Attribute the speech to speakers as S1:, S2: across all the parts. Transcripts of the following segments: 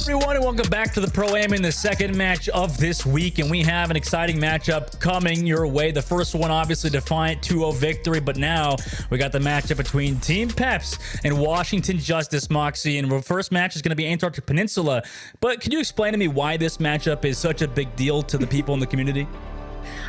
S1: everyone, and welcome back to the Pro-Am in the second match of this week, and we have an exciting matchup coming your way. The first one, obviously, Defiant 2-0 victory, but now we got the matchup between Team Peps and Washington Justice, Moxie, and our first match is going to be Antarctic Peninsula. But can you explain to me why this matchup is such a big deal to the people in the community?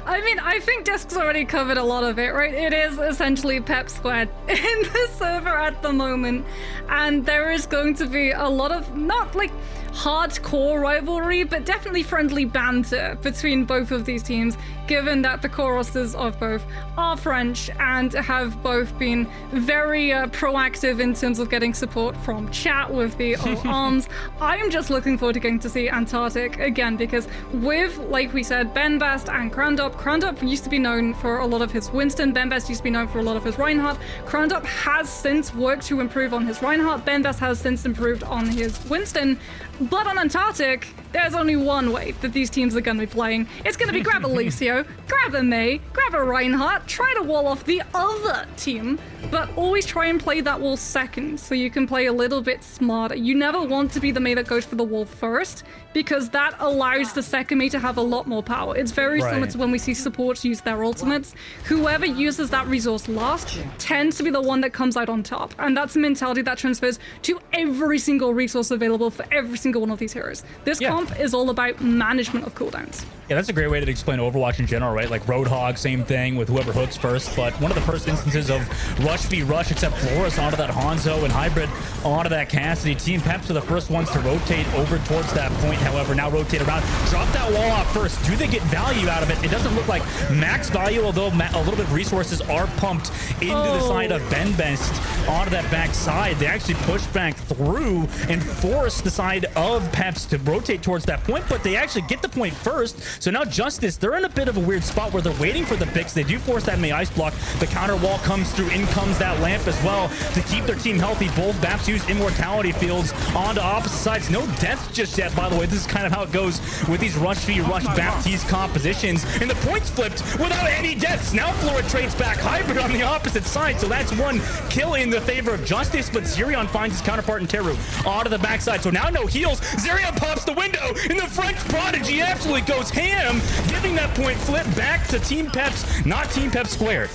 S2: I mean, I think Desk's already covered a lot of it, right? It is essentially Pep Squared in the server at the moment. And there is going to be a lot of, not like hardcore rivalry, but definitely friendly banter between both of these teams, given that the core rosters of both are French and have both been very proactive in terms of getting support from chat with the arms. I'm just looking forward to getting to see Antarctic again, because with, like we said, Benbast and Crandop used to be known for a lot of his Winston. Benbast used to be known for a lot of his Reinhardt. Crandop has since worked to improve on his Reinhardt. Benbast has since improved on his Winston. But on Antarctic, there's only one way that these teams are going to be playing. It's going to be grab a Lucio, grab a Mei, grab a Reinhardt, try to wall off the other team, but always try and play that wall second so you can play a little bit smarter. You never want to be the Mei that goes for the wall first, because that allows the second Mei to have a lot more power. It's very similar to when we see supports use their ultimates. Whoever uses that resource last tends to be the one that comes out on top. And that's a mentality that transfers to every single resource available for every single one of these heroes. This comp is all about management of cooldowns.
S1: Yeah, that's a great way to explain Overwatch in general, right? Like Roadhog, same thing with whoever hooks first. But one of the first instances of rush v rush, except Flores onto that Hanzo and Hybrid onto that Cassidy. Team Peps are the first ones to rotate over towards that point. However, now rotate around, drop that wall off first. Do they get value out of it? It doesn't look like max value, although a little bit of resources are pumped into the side of Benbest onto that back side. They actually push back through and force the side of Peps to rotate towards that point, but they actually get the point first. So now Justice, they're in a bit of a weird spot where they're waiting for the picks. They do force that Mei ice block. The counter wall comes through. In comes that lamp as well to keep their team healthy. Both Baps use immortality fields onto opposite sides. No deaths just yet, by the way. This is kind of how it goes with these rush v rush Baptiste compositions. And the points flipped without any deaths. Now Flora trades back Hybrid on the opposite side. So that's one kill in the favor of Justice, but Zerion finds his counterpart in Teru onto the backside. So now no heals. Zerion pops the window, and the French Prodigy absolutely goes ham, giving that point flip back to Team Peps, not Team Peps squared.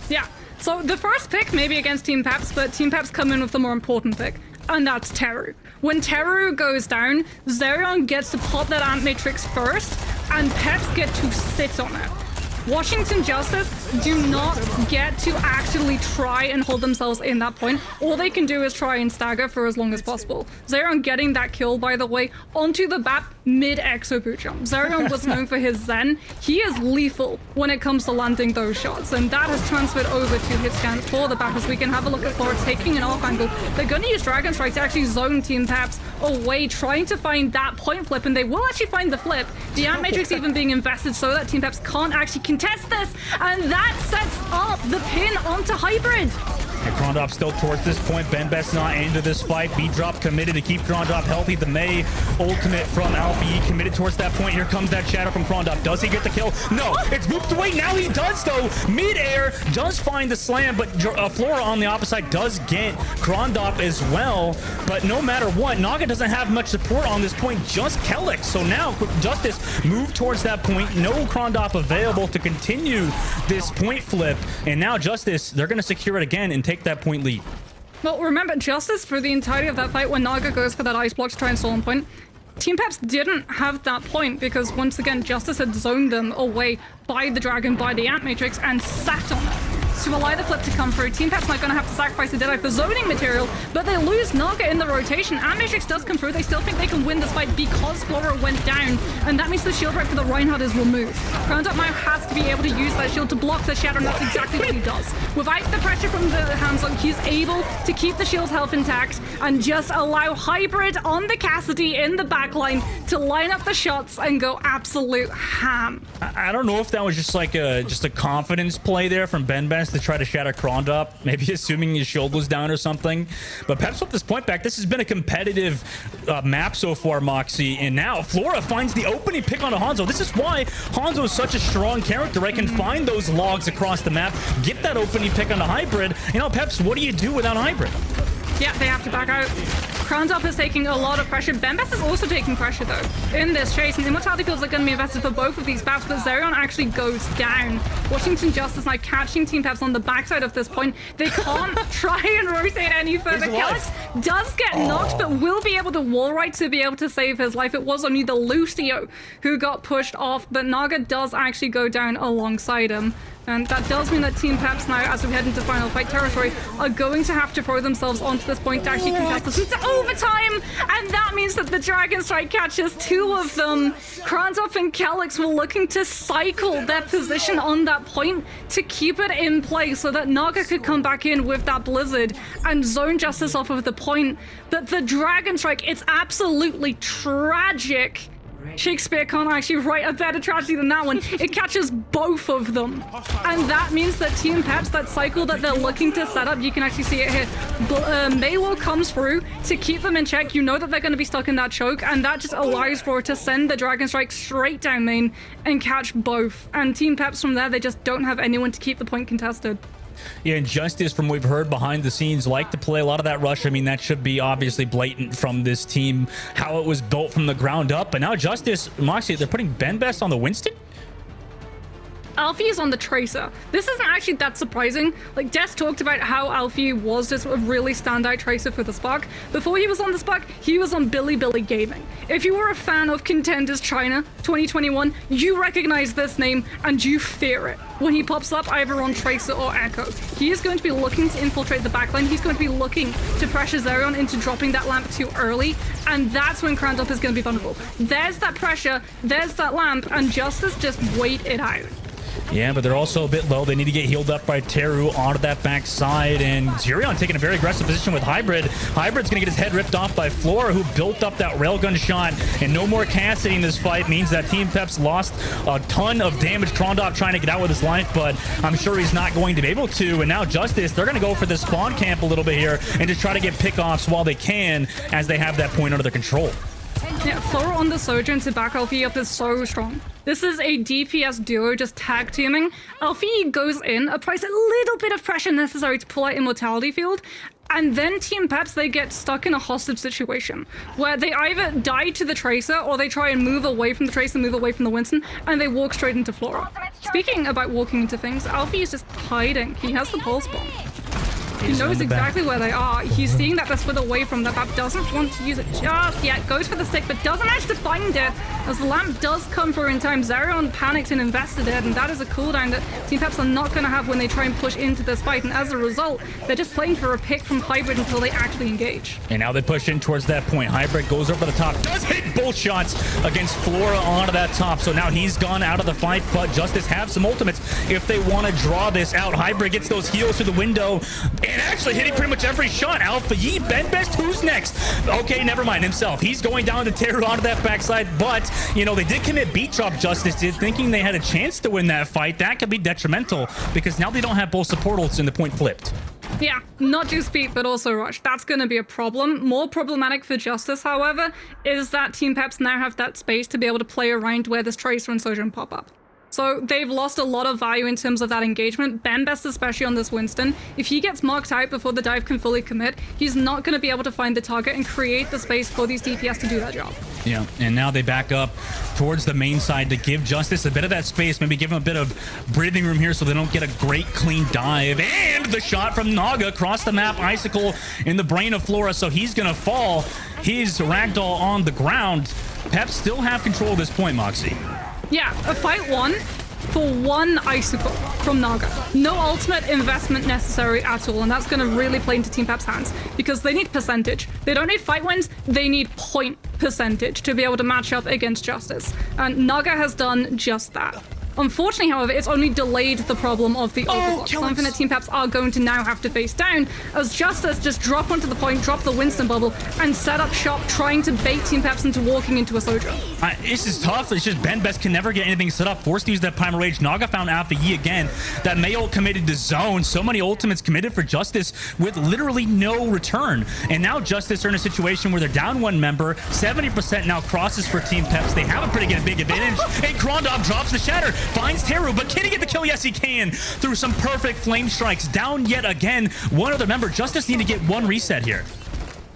S2: Yeah, so the first pick maybe against Team Peps, but Team Peps come in with the more important pick, and that's Teru. When Teru goes down, Zerion gets to pop that Ant Matrix first, and Peps get to sit on it. Washington Justice do not get to actually try and hold themselves in that point. All they can do is try and stagger for as long as possible. Zerion getting that kill, by the way, onto the Bap mid-exo boot jump. Zerion was known for his Zen. He is lethal when it comes to landing those shots, and that has transferred over to his scans for the Bap, as we can have a look at Flora taking an off angle. They're going to use Dragon Strike to actually zone Team Peps away, trying to find that point flip, and they will actually find the flip. The Ant Matrix even being invested so that Team Peps can't actually contest this, and that sets up the pin onto Hybrid.
S1: And Krondop still towards this point. Benbest not into this fight. B-Drop committed to keep Krondop healthy. The Mei ultimate from Alpha E committed towards that point. Here comes that shadow from Krondop. Does he get the kill? No, it's moved away. Now he does, though. Mid-air does find the slam, but Flora on the opposite side does get Krondop as well. But no matter what, Naga doesn't have much support on this point, just Kelix. So now Justice move towards that point. No Krondop available to continue this point flip. And now Justice, they're going to secure it again and take that point lead.
S2: Well, remember, Justice for the entirety of that fight, when Naga goes for that ice block to try and stall on point, Team Peps didn't have that point because, once again, Justice had zoned them away by the Dragon, by the Ant Matrix, and sat on it to allow the flip to come through. Team Peps not going to have to sacrifice the Deadeye for zoning material, but they lose Naga in the rotation. Ant Matrix does come through. They still think they can win this fight because Flora went down, and that means the shield break for the Reinhardt is removed. Crownup now has to be able to use that shield to block the shadow, and that's exactly what he does. Without the pressure from the Hanzo, he's able to keep the shield's health intact and just allow Hybrid on the Cassidy in the backline to line up the shots and go absolute ham.
S1: I don't know if that was just like a confidence play there from Benbest to try to shatter Krondop, maybe assuming his shield was down or something. But Peps with this point back. This has been a competitive map so far, Moxie, and now Flora finds the opening pick on a Hanzo. This is why Hanzo is such a strong character, right? Can find those logs across the map, get that opening pick on the Hybrid. You know, Peps, what do you do without Hybrid?
S2: Yeah, they have to back out. Krondop is taking a lot of pressure. Bembest is also taking pressure, though, in this chase. And Immortality Fields are going to be invested for both of these Peps, but Zerion actually goes down. Washington Justice now catching Team Peps on the backside of this point. They can't try and rotate any further. Calyx does get knocked, but will be able to wall ride to be able to save his life. It was only the Lucio who got pushed off, but Naga does actually go down alongside him. And that does mean that Team Peps now, as we head into final fight territory, are going to have to throw themselves onto this point to actually contest this into overtime. And that means that the Dragon Strike catches two of them. Krondop and Calyx were looking to cycle their position on that point to keep it in place so that Naga could come back in with that Blizzard and zone Justice off of the point. But the Dragon Strike, it's absolutely tragic. Shakespeare can't actually write a better tragedy than that one. It catches both of them. And that means that Team Peps, that cycle that they're looking to set up, you can actually see it here. Maylo comes through to keep them in check. You know that they're going to be stuck in that choke, and that just allows for to send the Dragon Strike straight down main and catch both. And Team Peps from there, they just don't have anyone to keep the point contested.
S1: Yeah, and Justice, from what we've heard behind the scenes, like to play a lot of that rush. I mean, that should be obviously blatant from this team, how it was built from the ground up. But now Justice, Moxie, they're putting Bembest on the Winston?
S2: Alfie is on the Tracer. This isn't actually that surprising. Like, Des talked about how Alfie was just a really standout Tracer for the Spark. Before he was on the Spark, he was on Billy Gaming. If you were a fan of Contenders China 2021, you recognize this name and you fear it when he pops up either on Tracer or Echo. He is going to be looking to infiltrate the backline. He's going to be looking to pressure Zerion into dropping that lamp too early, and that's when Krondop is going to be vulnerable. There's that pressure, there's that lamp, and Justice just wait it out.
S1: Yeah, but they're also a bit low. They need to get healed up by Teru onto that backside, and Zerion taking a very aggressive position with Hybrid. Hybrid's going to get his head ripped off by Flora, who built up that railgun shot, and no more Cassidy in this fight means that Team Peps lost a ton of damage. Krondop trying to get out with his life, but I'm sure he's not going to be able to. And now Justice, they're going to go for the spawn camp a little bit here and just try to get pickoffs while they can as they have that point under their control.
S2: Yeah, Flora on the Sojourn to back Alfie up is so strong. This is a DPS duo just tag teaming. Alfie goes in, applies a little bit of pressure necessary to pull out Immortality Field, and then Team Peps, they get stuck in a hostage situation where they either die to the Tracer or they try and move away from the Tracer, move away from the Winston, and they walk straight into Flora. Speaking about walking into things, Alfie is just hiding. He has the pulse bomb. He knows exactly where they are. He's seeing that they're split away from that map, doesn't want to use it just yet, goes for the stick, but doesn't manage to find it, as the lamp does come through in time. Zerion panicked and invested it, and that is a cooldown that Team Peps are not going to have when they try and push into this fight, and as a result, they're just playing for a pick from Hybrid until they actually engage.
S1: And now they push in towards that point. Hybrid goes over the top, does hit both shots against Flora onto that top, so now he's gone out of the fight, but Justice have some ultimates if they want to draw this out. Hybrid gets those heals through the window, and actually hitting pretty much every shot. Alpha Yi, Bembest, who's next? Okay, never mind, himself. He's going down to Teru onto that backside, but, you know, they did commit beat drop, Justice did, thinking they had a chance to win that fight. That could be detrimental, because now they don't have both support ults and the point flipped.
S2: Yeah, not just beat, but also rush. That's going to be a problem. More problematic for Justice, however, is that Team Peps now have that space to be able to play around where this Tracer and Sojourn pop up. So they've lost a lot of value in terms of that engagement. Bembest, especially on this Winston, if he gets marked out before the dive can fully commit, he's not going to be able to find the target and create the space for these DPS to do that job.
S1: Yeah, and now they back up towards the main side to give Justice a bit of that space, maybe give him a bit of breathing room here so they don't get a great clean dive. And the shot from Naga across the map, Icicle in the brain of Flora, so he's going to fall. He's ragdoll on the ground. Peps still have control at this point, Moxie.
S2: Yeah, a fight won for one Icicle from Naga. No ultimate investment necessary at all, and that's going to really play into Team Peps' hands because they need percentage. They don't need fight wins, they need point percentage to be able to match up against Justice. And Naga has done just that. Unfortunately, however, it's only delayed the problem of the Overwatch, something that Team Peps are going to now have to face down, as Justice just drop onto the point, drop the Winston bubble, and set up shop trying to bait Team Peps into walking into a Sojourn.
S1: This is tough. It's just Bembest can never get anything set up. Forced to use that Primal Rage. Naga found Alpha Yi again. That May ult committed to zone. So many ultimates committed for Justice with literally no return. And now Justice are in a situation where they're down one member. 70% now crosses for Team Peps. They have a pretty big advantage. And Krondop drops the Shatter. Finds Teru, but can he get the kill? Yes, he can. Through some perfect flame strikes. Down yet again. One other member. Justice need to get one reset here.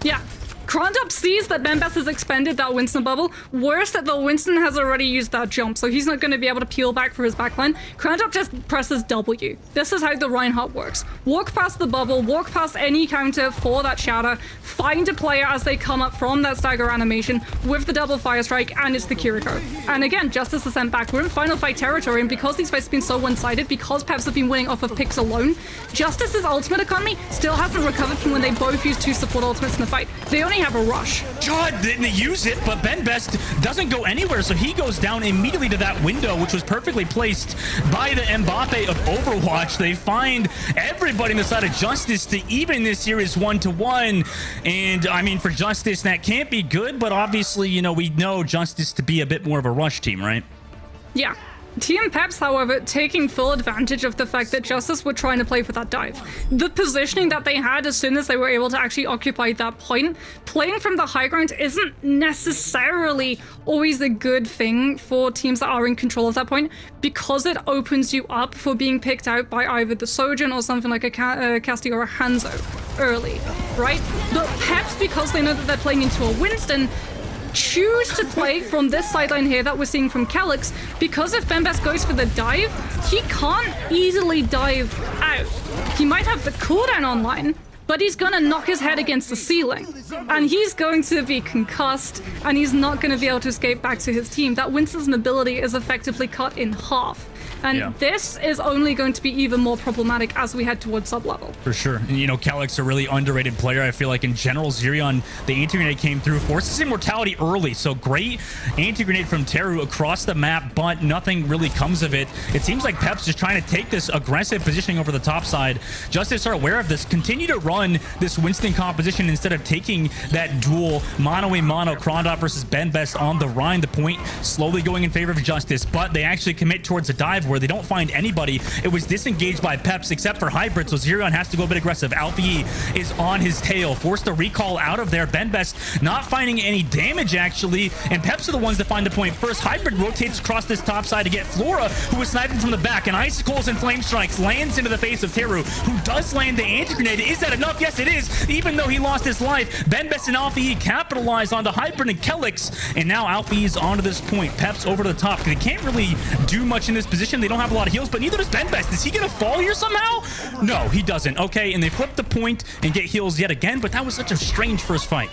S2: Yeah. Krondop sees that Benbest has expended that Winston bubble. Worse that the Winston has already used that jump, so he's not going to be able to peel back for his backline. Krondop just presses W. This is how the Reinhardt works. Walk past the bubble, walk past any counter for that shatter, find a player as they come up from that stagger animation with the double fire strike, and it's the Kiriko. And again, Justice is sent back. We're in final fight territory, and because these fights have been so one-sided, because Peps have been winning off of picks alone, Justice's ultimate economy still hasn't recovered from when they both used 2 support ultimates in the fight. They only have a rush.
S1: God didn't use it, but Benbest doesn't go anywhere, so he goes down immediately to that window, which was perfectly placed by the Mbappe of Overwatch. They find everybody on the side of Justice to even this series 1-1, and I mean, for Justice, that can't be good, but obviously, you know, we know Justice to be a bit more of a rush team, right?
S2: Yeah. Team Peps, however, taking full advantage of the fact that Justice were trying to play for that dive. The positioning that they had as soon as they were able to actually occupy that point, playing from the high ground isn't necessarily always a good thing for teams that are in control of that point, because it opens you up for being picked out by either the Sojourn or something like a Casti or a Hanzo early, right? But Peps, because they know that they're playing into a Winston, choose to play from this sideline here that we're seeing from Calyx, because if Benbest goes for the dive, he can't easily dive out. He might have the cooldown online, but he's gonna knock his head against the ceiling, and he's going to be concussed, and he's not going to be able to escape back to his team. That Winston's mobility is effectively cut in half. And this is only going to be even more problematic as we head towards sub-level.
S1: For sure. And, you know, Calyx, a really underrated player. I feel like in general, Zerion, the anti-grenade came through, forces immortality early. So great anti-grenade from Teru across the map, but nothing really comes of it. It seems like Peps is trying to take this aggressive positioning over the top side. Justice are aware of this. Continue to run this Winston composition instead of taking that duel mono-a-mono Krondop versus Benbest on the Rhine. The point slowly going in favor of Justice, but they actually commit towards a dive where they don't find anybody. It was disengaged by Peps except for Hybrid, so Zerion has to go a bit aggressive. Alpha E is on his tail, forced to recall out of there. Benbest not finding any damage actually, and Peps are the ones that find the point first. Hybrid rotates across this top side to get Flora, who was sniping from the back, and Icicles and Flame Strikes lands into the face of Teru, who does land the anti-grenade. Is that enough? Yes, it is. Even though he lost his life, Benbest and Alpha E capitalize onto Hybrid and Calyx, and now Alpha E is onto this point. Peps over the top. They can't really do much in this position. They don't have a lot of heals, but neither does Benbest. Is he gonna fall here somehow? No, he doesn't. Okay, and they flip the point and get heals yet again, but that was such a strange first fight.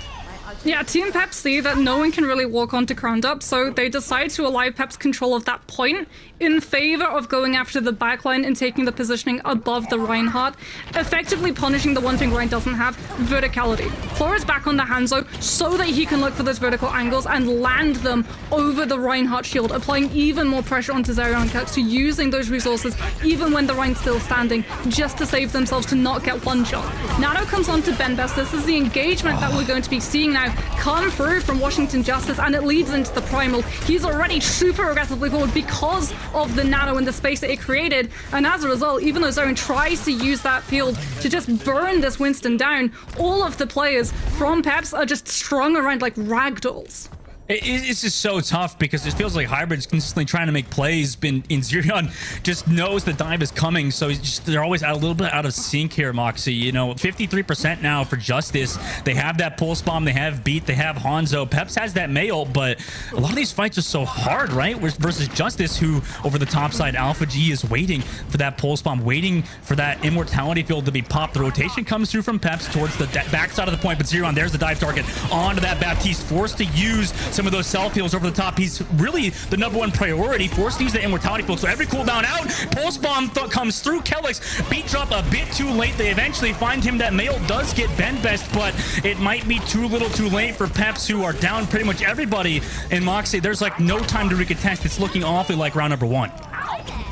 S2: Yeah, Team Peps see that no one can really walk onto Krondop, so they decide to allow Peps control of that point in favor of going after the backline and taking the positioning above the Reinhardt, effectively punishing the one thing Rein doesn't have, verticality. Flora's back on the Hanzo so that he can look for those vertical angles and land them over the Reinhardt shield, applying even more pressure onto Zerion and Calyx, to using those resources even when the Rein's still standing, just to save themselves to not get one shot. Nano comes on to Benbest. This is the engagement that we're going to be seeing now come through from Washington Justice, and it leads into the Primal. He's already super aggressively forward because of the Nano and the space that it created, and as a result, even though Zerion tries to use that field to just burn this Winston down, all of the players from Peps are just strung around like ragdolls.
S1: It's just so tough because it feels like Hybrid's consistently trying to make plays, in Zerion just knows the dive is coming, so they're always a little bit out of sync here, Moxie. You know, 53% now for Justice. They have that pulse bomb, they have Beat, they have Hanzo. Peps has that Mail, but a lot of these fights are so hard, right? Versus Justice, who over the top side, Alpha G is waiting for that pulse bomb, waiting for that immortality field to be popped. The rotation comes through from Peps towards the backside of the point, but Zerion, there's the dive target onto that Baptiste, forced to use some of those self heals over the top. He's really the #1 priority, forced to use the immortality field, so every cooldown out, pulse bomb comes through. Calyx beat drop a bit too late. They eventually find him. That Mail does get Benbest, but it might be too little too late for Peps, who are down pretty much everybody in Moxie. There's like no time to recontest. It's looking awfully like round #1.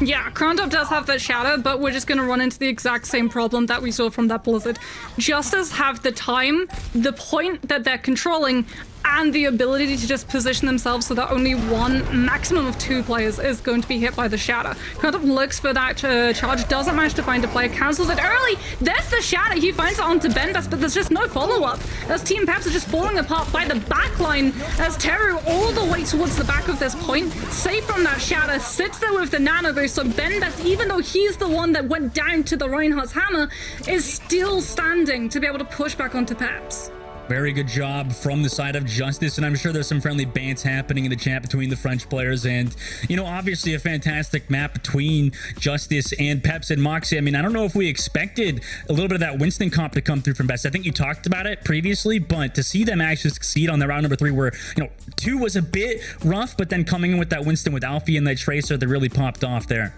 S2: Yeah, Krondop does have that shadow, but we're just going to run into the exact same problem that we saw from that Blizzard. Justice have the time, the point that they're controlling, and the ability to just position themselves so that only one, maximum of 2 players is going to be hit by the shatter. Krondop looks for that charge, doesn't manage to find a player, cancels it early. There's the shatter. He finds it onto Benbest, but there's just no follow-up. As Team Peps are just falling apart by the backline, as Teru all the way towards the back of this point, safe from that shatter, sits there with the Nano boost, so Benbest, even though he's the one that went down to the Reinhardt's hammer, is still standing to be able to push back onto Peps.
S1: Very good job from the side of Justice, and I'm sure there's some friendly bants happening in the chat between the French players, and you know, obviously a fantastic map between Justice and Peps and Moxie. I mean, I don't know if we expected a little bit of that Winston comp to come through from Best. I think you talked about it previously, but to see them actually succeed on the round number 3, where, you know, 2 was a bit rough, but then coming in with that Winston with Alfie and that Tracer, that really popped off there.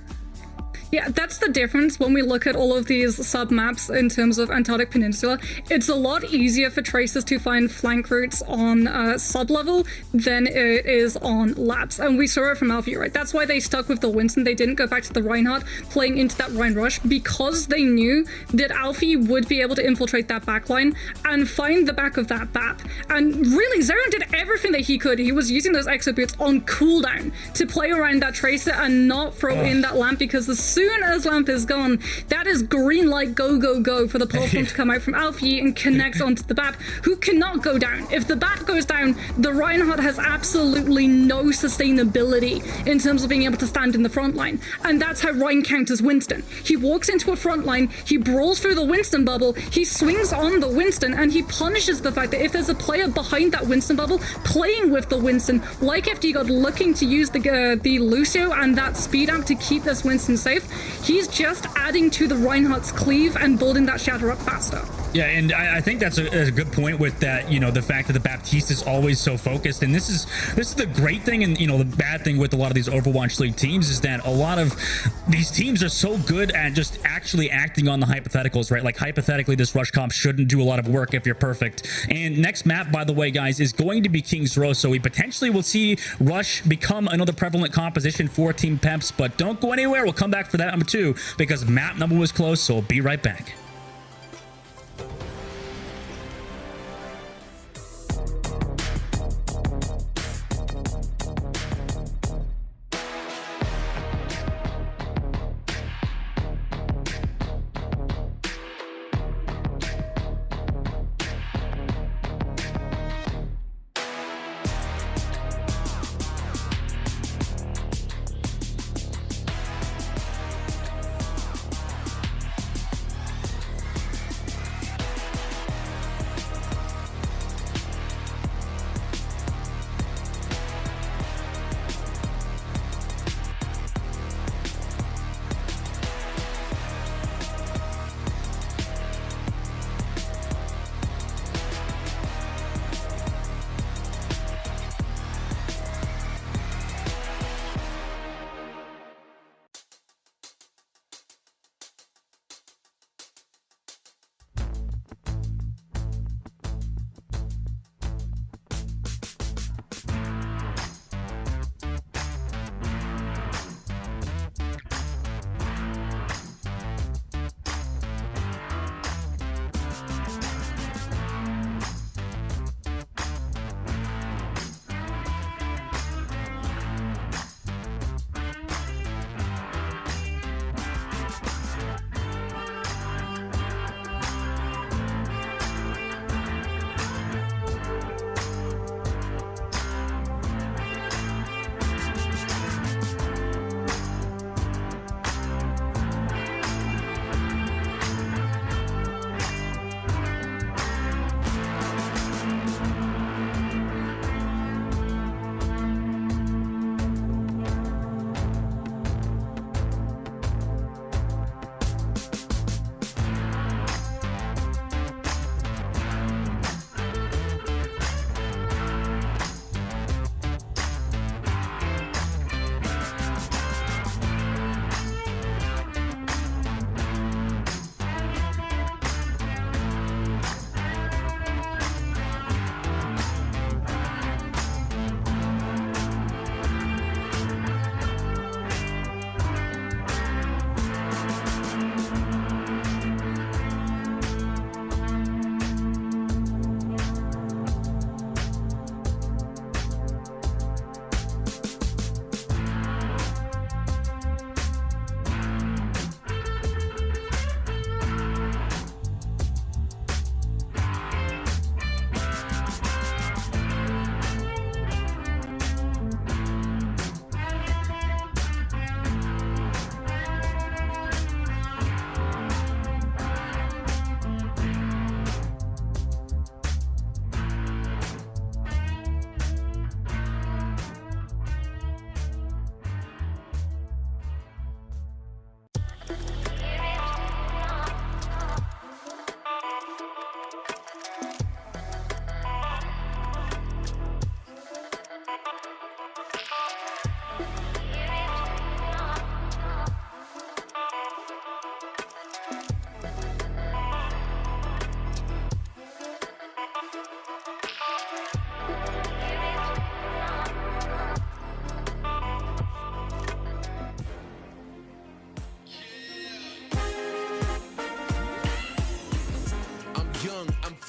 S2: Yeah, that's the difference when we look at all of these sub-maps in terms of Antarctic Peninsula. It's a lot easier for Tracers to find flank routes on sub-level than it is on laps. And we saw it from Alfie, right? That's why they stuck with the Winston. They didn't go back to the Reinhardt, playing into that Rhine Rush, because they knew that Alfie would be able to infiltrate that backline and find the back of that BAP. And really, Zerion did everything that he could. He was using those exo boots on cooldown to play around that Tracer and not throw in that lamp, because as soon as lamp is gone, that is green light, go, go, go for the pulse bomb to come out from Alfie and connect onto the BAP, who cannot go down. If the BAP goes down, the Reinhardt has absolutely no sustainability in terms of being able to stand in the front line. And that's how Ryan counters Winston. He walks into a front line, he brawls through the Winston bubble, he swings on the Winston, and he punishes the fact that if there's a player behind that Winston bubble playing with the Winston, like FD God looking to use the Lucio and that speed amp to keep this Winston safe, he's just adding to the Reinhardt's cleave and building that shatter up faster.
S1: Yeah, and I think that's a good point with that, you know, the fact that the Baptiste is always so focused. And this is the great thing, and, you know, the bad thing with a lot of these Overwatch League teams is that a lot of these teams are so good at just actually acting on the hypotheticals, right? Like, hypothetically, this rush comp shouldn't do a lot of work if you're perfect. And next map, by the way, guys, is going to be King's Row, so we potentially will see rush become another prevalent composition for Team Peps, but don't go anywhere. We'll come back for that number 2, because map number was close, so we'll be right back.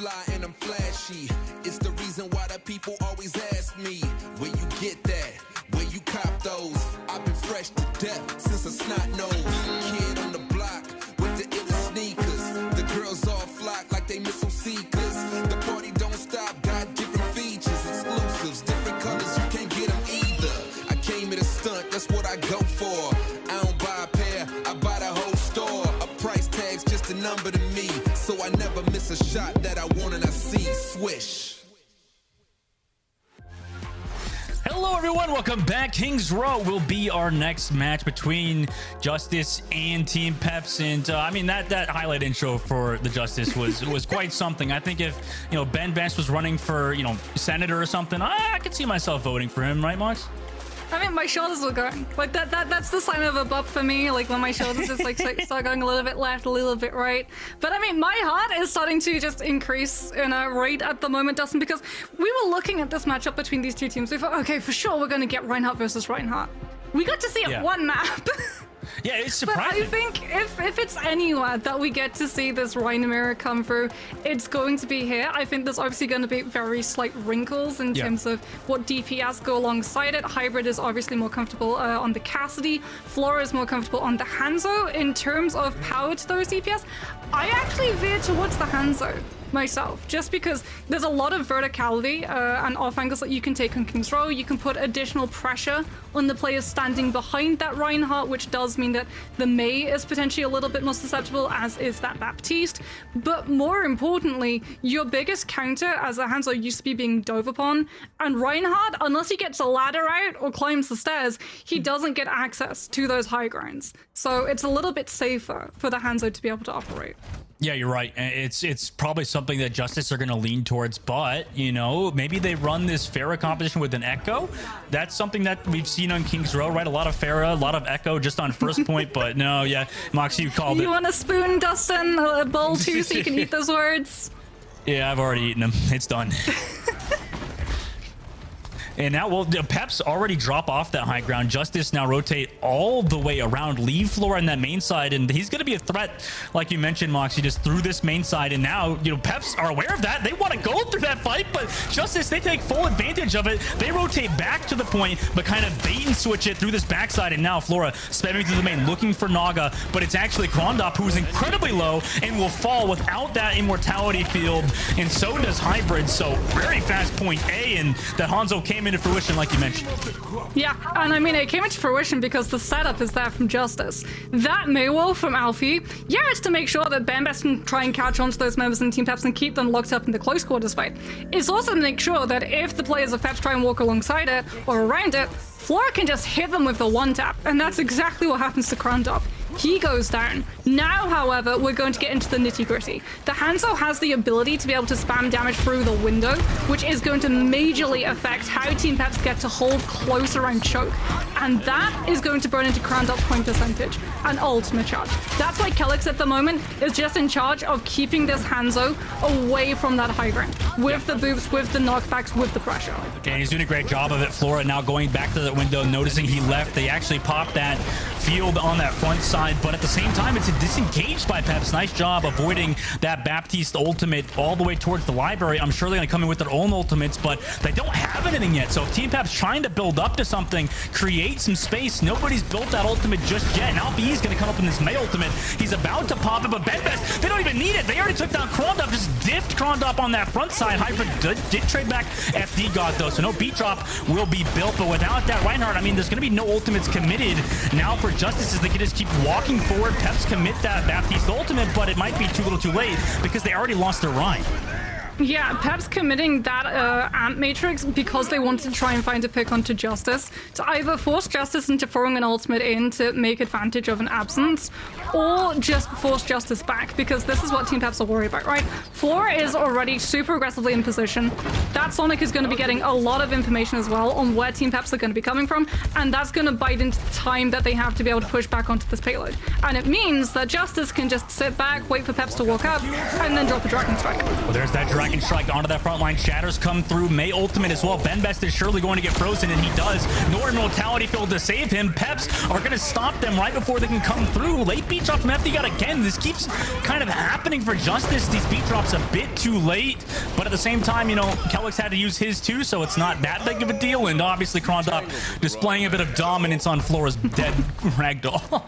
S3: fly and I'm flashy. It's the reason why the people always ask me, where you get that? Where you cop those? I've been fresh to death since a snot nose. Kid on the block with the illest sneakers. The girls all flock like they missile seekers. The party don't stop, got different features, exclusives, different colors, you can't get them either. I came here to stunt, that's what I go for. I don't buy a pair, I buy the whole store. A price tag's just a number to me, so I never miss a shot that I want and I see. Swish.
S1: Hello everyone, welcome back. Kings Row will be our next match between Justice and Team Peps, and I mean that highlight intro for the Justice was quite something. I think if Ben Bench was running for senator or something, I could see myself voting for him, right, Mox?
S2: I mean, my shoulders were going like that's the sign of a bop for me, like when my shoulders just like start going a little bit left, a little bit right. But I mean, my heart is starting to just increase in a rate at the moment, Dustin, because we were looking at this matchup between these two teams. We thought, okay, for sure we're going to get Reinhardt versus Reinhardt. We got to see it one map.
S1: Yeah, it's surprising.
S2: But I think if it's anywhere that we get to see this Rhino mirror come through, it's going to be here. I think there's obviously going to be very slight wrinkles in terms of what DPS go alongside it. Hybrid is obviously more comfortable on the Cassidy. Flora is more comfortable on the Hanzo. In terms of power to those DPS, I actually veer towards the Hanzo myself, just because there's a lot of verticality and off angles that you can take on King's Row. You can put additional pressure on the players standing behind that Reinhardt, which does mean that the Mei is potentially a little bit more susceptible, as is that Baptiste. But more importantly, your biggest counter as a Hanzo used to be being dove upon, and Reinhardt, unless he gets a ladder out or climbs the stairs, he doesn't get access to those high grounds. So it's a little bit safer for the Hanzo to be able to operate.
S1: Yeah, you're right. It's probably something that Justice are going to lean towards, but maybe they run this Pharah competition with an Echo. That's something that we've seen on King's Row, right? A lot of Pharah, a lot of Echo just on first point, but no, yeah, Moxie, you called it.
S2: You want a spoon, Dustin? A bowl too, so you can eat those words?
S1: Yeah, I've already eaten them. It's done. And now, well, Peps already drop off that high ground. Justice now rotate all the way around, leave Flora on that main side, and he's going to be a threat, like you mentioned, Moxie, just through this main side. And now, Peps are aware of that. They want to go through that fight, but Justice, they take full advantage of it. They rotate back to the point, but kind of bait and switch it through this backside. And now Flora spamming through the main, looking for Naga, but it's actually Krondop, who's incredibly low and will fall without that immortality field. And so does Hybrid. So very fast point A, and that Hanzo came into fruition, like you mentioned.
S2: Yeah, and I mean, it came into fruition because the setup is there from Justice. That Maywolf from Alfie, yeah, it's to make sure that Bambas can try and catch on to those members in Team Peps and keep them locked up in the close quarters fight. It's also to make sure that if the players of Peps try and walk alongside it or around it, Flora can just hit them with the one tap, and that's exactly what happens to Krondop. He goes down. Now, however, we're going to get into the nitty-gritty. The Hanzo has the ability to be able to spam damage through the window, which is going to majorly affect how Team Peps get to hold close around choke. And that is going to burn into Krondop's point percentage and ultimate charge. That's why Kelix at the moment is just in charge of keeping this Hanzo away from that high ground, with the boops, with the knockbacks, with the pressure.
S1: Okay, he's doing a great job of it. Flora now going back to that window, noticing he left. They actually popped that field on that front side, but at the same time, it's disengaged by Peps. Nice job avoiding that Baptiste ultimate all the way towards the library. I'm sure they're going to come in with their own ultimates, but they don't have anything yet. So if Team Peps trying to build up to something, create some space, nobody's built that ultimate just yet. And Alfie is going to come up in this May ultimate. He's about to pop it, but Benbest, they don't even need it. They already took down Krondop, just diffed Krondop on that front side. Hybrid did trade back FD God, though, so no beat drop will be built. But without that Reinhardt, I mean, there's going to be no ultimates committed now for Justice, as they can just keep walking forward. Peps commit that Baptiste ultimate, but it might be too little too late because they already lost their Rhine.
S2: Yeah, Peps committing that Amp Matrix because they wanted to try and find a pick onto Justice, to either force Justice into throwing an ultimate in to make advantage of an absence, or just force Justice back, because this is what Team Peps are worried about, right? Flora is already super aggressively in position. That Sonic is going to be getting a lot of information as well on where Team Peps are going to be coming from, and that's going to bite into the time that they have to be able to push back onto this payload. And it means that Justice can just sit back, wait for Peps to walk up, and then drop a Dragon Strike.
S1: Well, there's that Dragon Dragon Strike onto that front line. Shatters come through. May ultimate as well. Benbest is surely going to get frozen, and he does. Nor Immortality Field to save him. Peps are going to stop them right before they can come through. Late beat drop from FD God again. This keeps kind of happening for Justice. These beat drops a bit too late, but at the same time, you know, Kelix had to use his too, so it's not that big of a deal. And obviously, Krondop displaying a bit of dominance on Flora's dead ragdoll.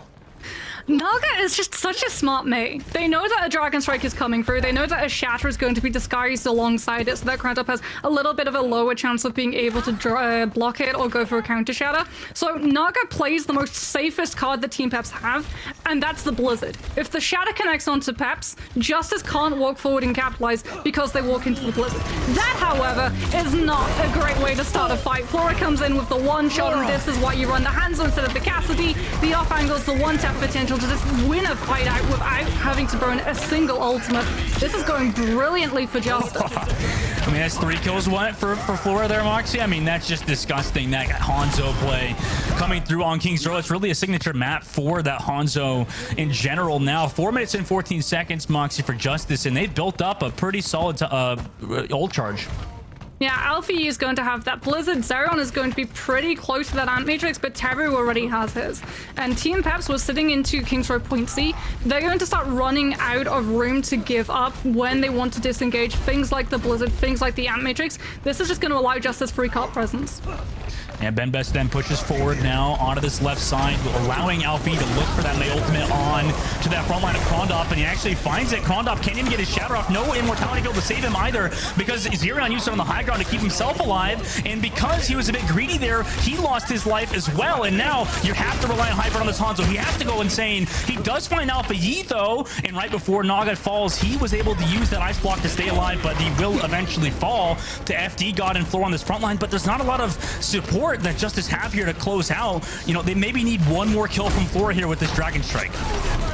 S2: Naga is just such a smart mate. They know that a Dragon Strike is coming through. They know that a Shatter is going to be disguised alongside it, so that Krondop has a little bit of a lower chance of being able to block it or go for a counter Shatter. So Naga plays the most safest card that Team Peps have, and that's the Blizzard. If the Shatter connects onto Peps, Justice can't walk forward and capitalize because they walk into the Blizzard. That, however, is not a great way to start a fight. Flora comes in with the one shot, and this is why you run the Hanzo instead of the Cassidy. The off angle's the one tap potential to just win a fight out without having to burn a single ultimate. This is going brilliantly for Justice.
S1: I mean, that's 3 kills for Flora there, Moxie. I mean, that's just disgusting. That Hanzo play coming through on King's Row. It's really a signature map for that Hanzo in general now. 4 minutes and 14 seconds, Moxie, for Justice, and they've built up a pretty solid ult charge.
S2: Yeah, Alfie is going to have that Blizzard. Zerion is going to be pretty close to that Ant Matrix, but Teru already has his. And Team Peps was sitting into King's Row Point C. They're going to start running out of room to give up when they want to disengage things like the Blizzard, things like the Ant Matrix. This is just going to allow Justice free cart presence.
S1: And Benbest then pushes forward now onto this left side, allowing Alfie to look for that May ultimate on to that front line of Krondop, and he actually finds it. Krondop can't even get his Shatter off. No Immortality Field to save him either, because Zerion used it on the high ground to keep himself alive, and because he was a bit greedy there, he lost his life as well, and now you have to rely on Hyper on this Hanzo. He has to go insane. He does find Alpha Yi, though, and right before Naga falls, he was able to use that Ice Block to stay alive, but he will eventually fall to FD God and Floor on this front line, but there's not a lot of support that Justice have here to close out. You know, they maybe need one more kill from Flora here with this Dragon Strike.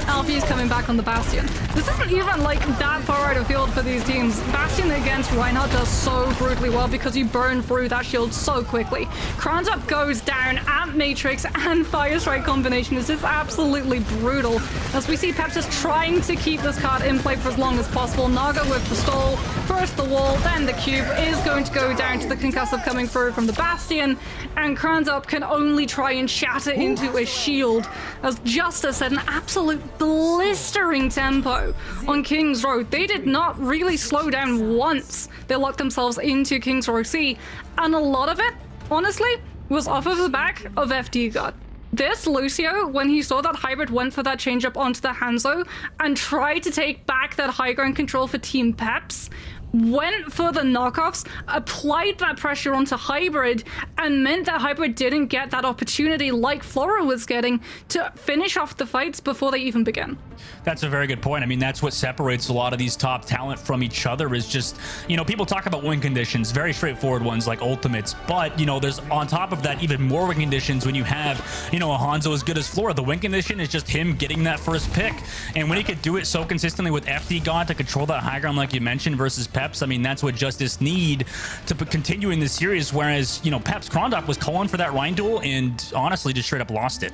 S2: Alfie is coming back on the Bastion. This isn't even like that far out of field for these teams. Bastion against Reinhardt does so brutally well because you burn through that shield so quickly. Krondop goes down, Ant Matrix and Fire Strike combination is just absolutely brutal. As we see Peps just trying to keep this card in play for as long as possible. Naga with the stall, first the wall, then the cube is going to go down to the concussive coming through from the Bastion, and Krondop can only try and shatter into a shield as Justice at an absolute blistering tempo on King's Row. They did not really slow down once. They locked themselves into King's Row C, and a lot of it, honestly, was off of the back of FD God. This Lucio, when he saw that Hybrid went for that change up onto the Hanzo and tried to take back that high ground control for Team Peps, went for the knockoffs, applied that pressure onto Hybrid, and meant that Hybrid didn't get that opportunity like Flora was getting to finish off the fights before they even begin.
S1: That's a very good point. I mean, that's what separates a lot of these top talent from each other is just, you know, people talk about win conditions, very straightforward ones like ultimates, but, you know, there's on top of that even more win conditions when you have, you know, a Hanzo as good as Flora. The win condition is just him getting that first pick, and when he could do it so consistently with FD God to control that high ground like you mentioned versus Peps, I mean, that's what Justice need to continue in this series, whereas, you know, Peps Krondop was calling for that Rhine duel and honestly just straight up lost it.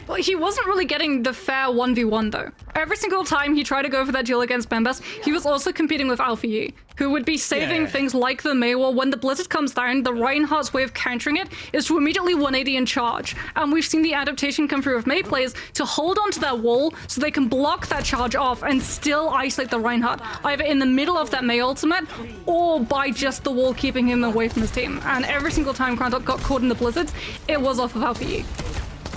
S2: Well, he wasn't really getting the fair 1v1 though. Every single time he tried to go for that duel against Benbest, he was also competing with Alpha Yi, who would be saving things like the Mei Wall. When the Blizzard comes down, the Reinhardt's way of countering it is to immediately 180 and charge. And we've seen the adaptation come through of Mei players to hold onto that wall so they can block that charge off and still isolate the Reinhardt, either in the middle of that Mei ultimate or by just the wall keeping him away from his team. And every single time Krondop got caught in the Blizzards, it was off of Alpha Yi.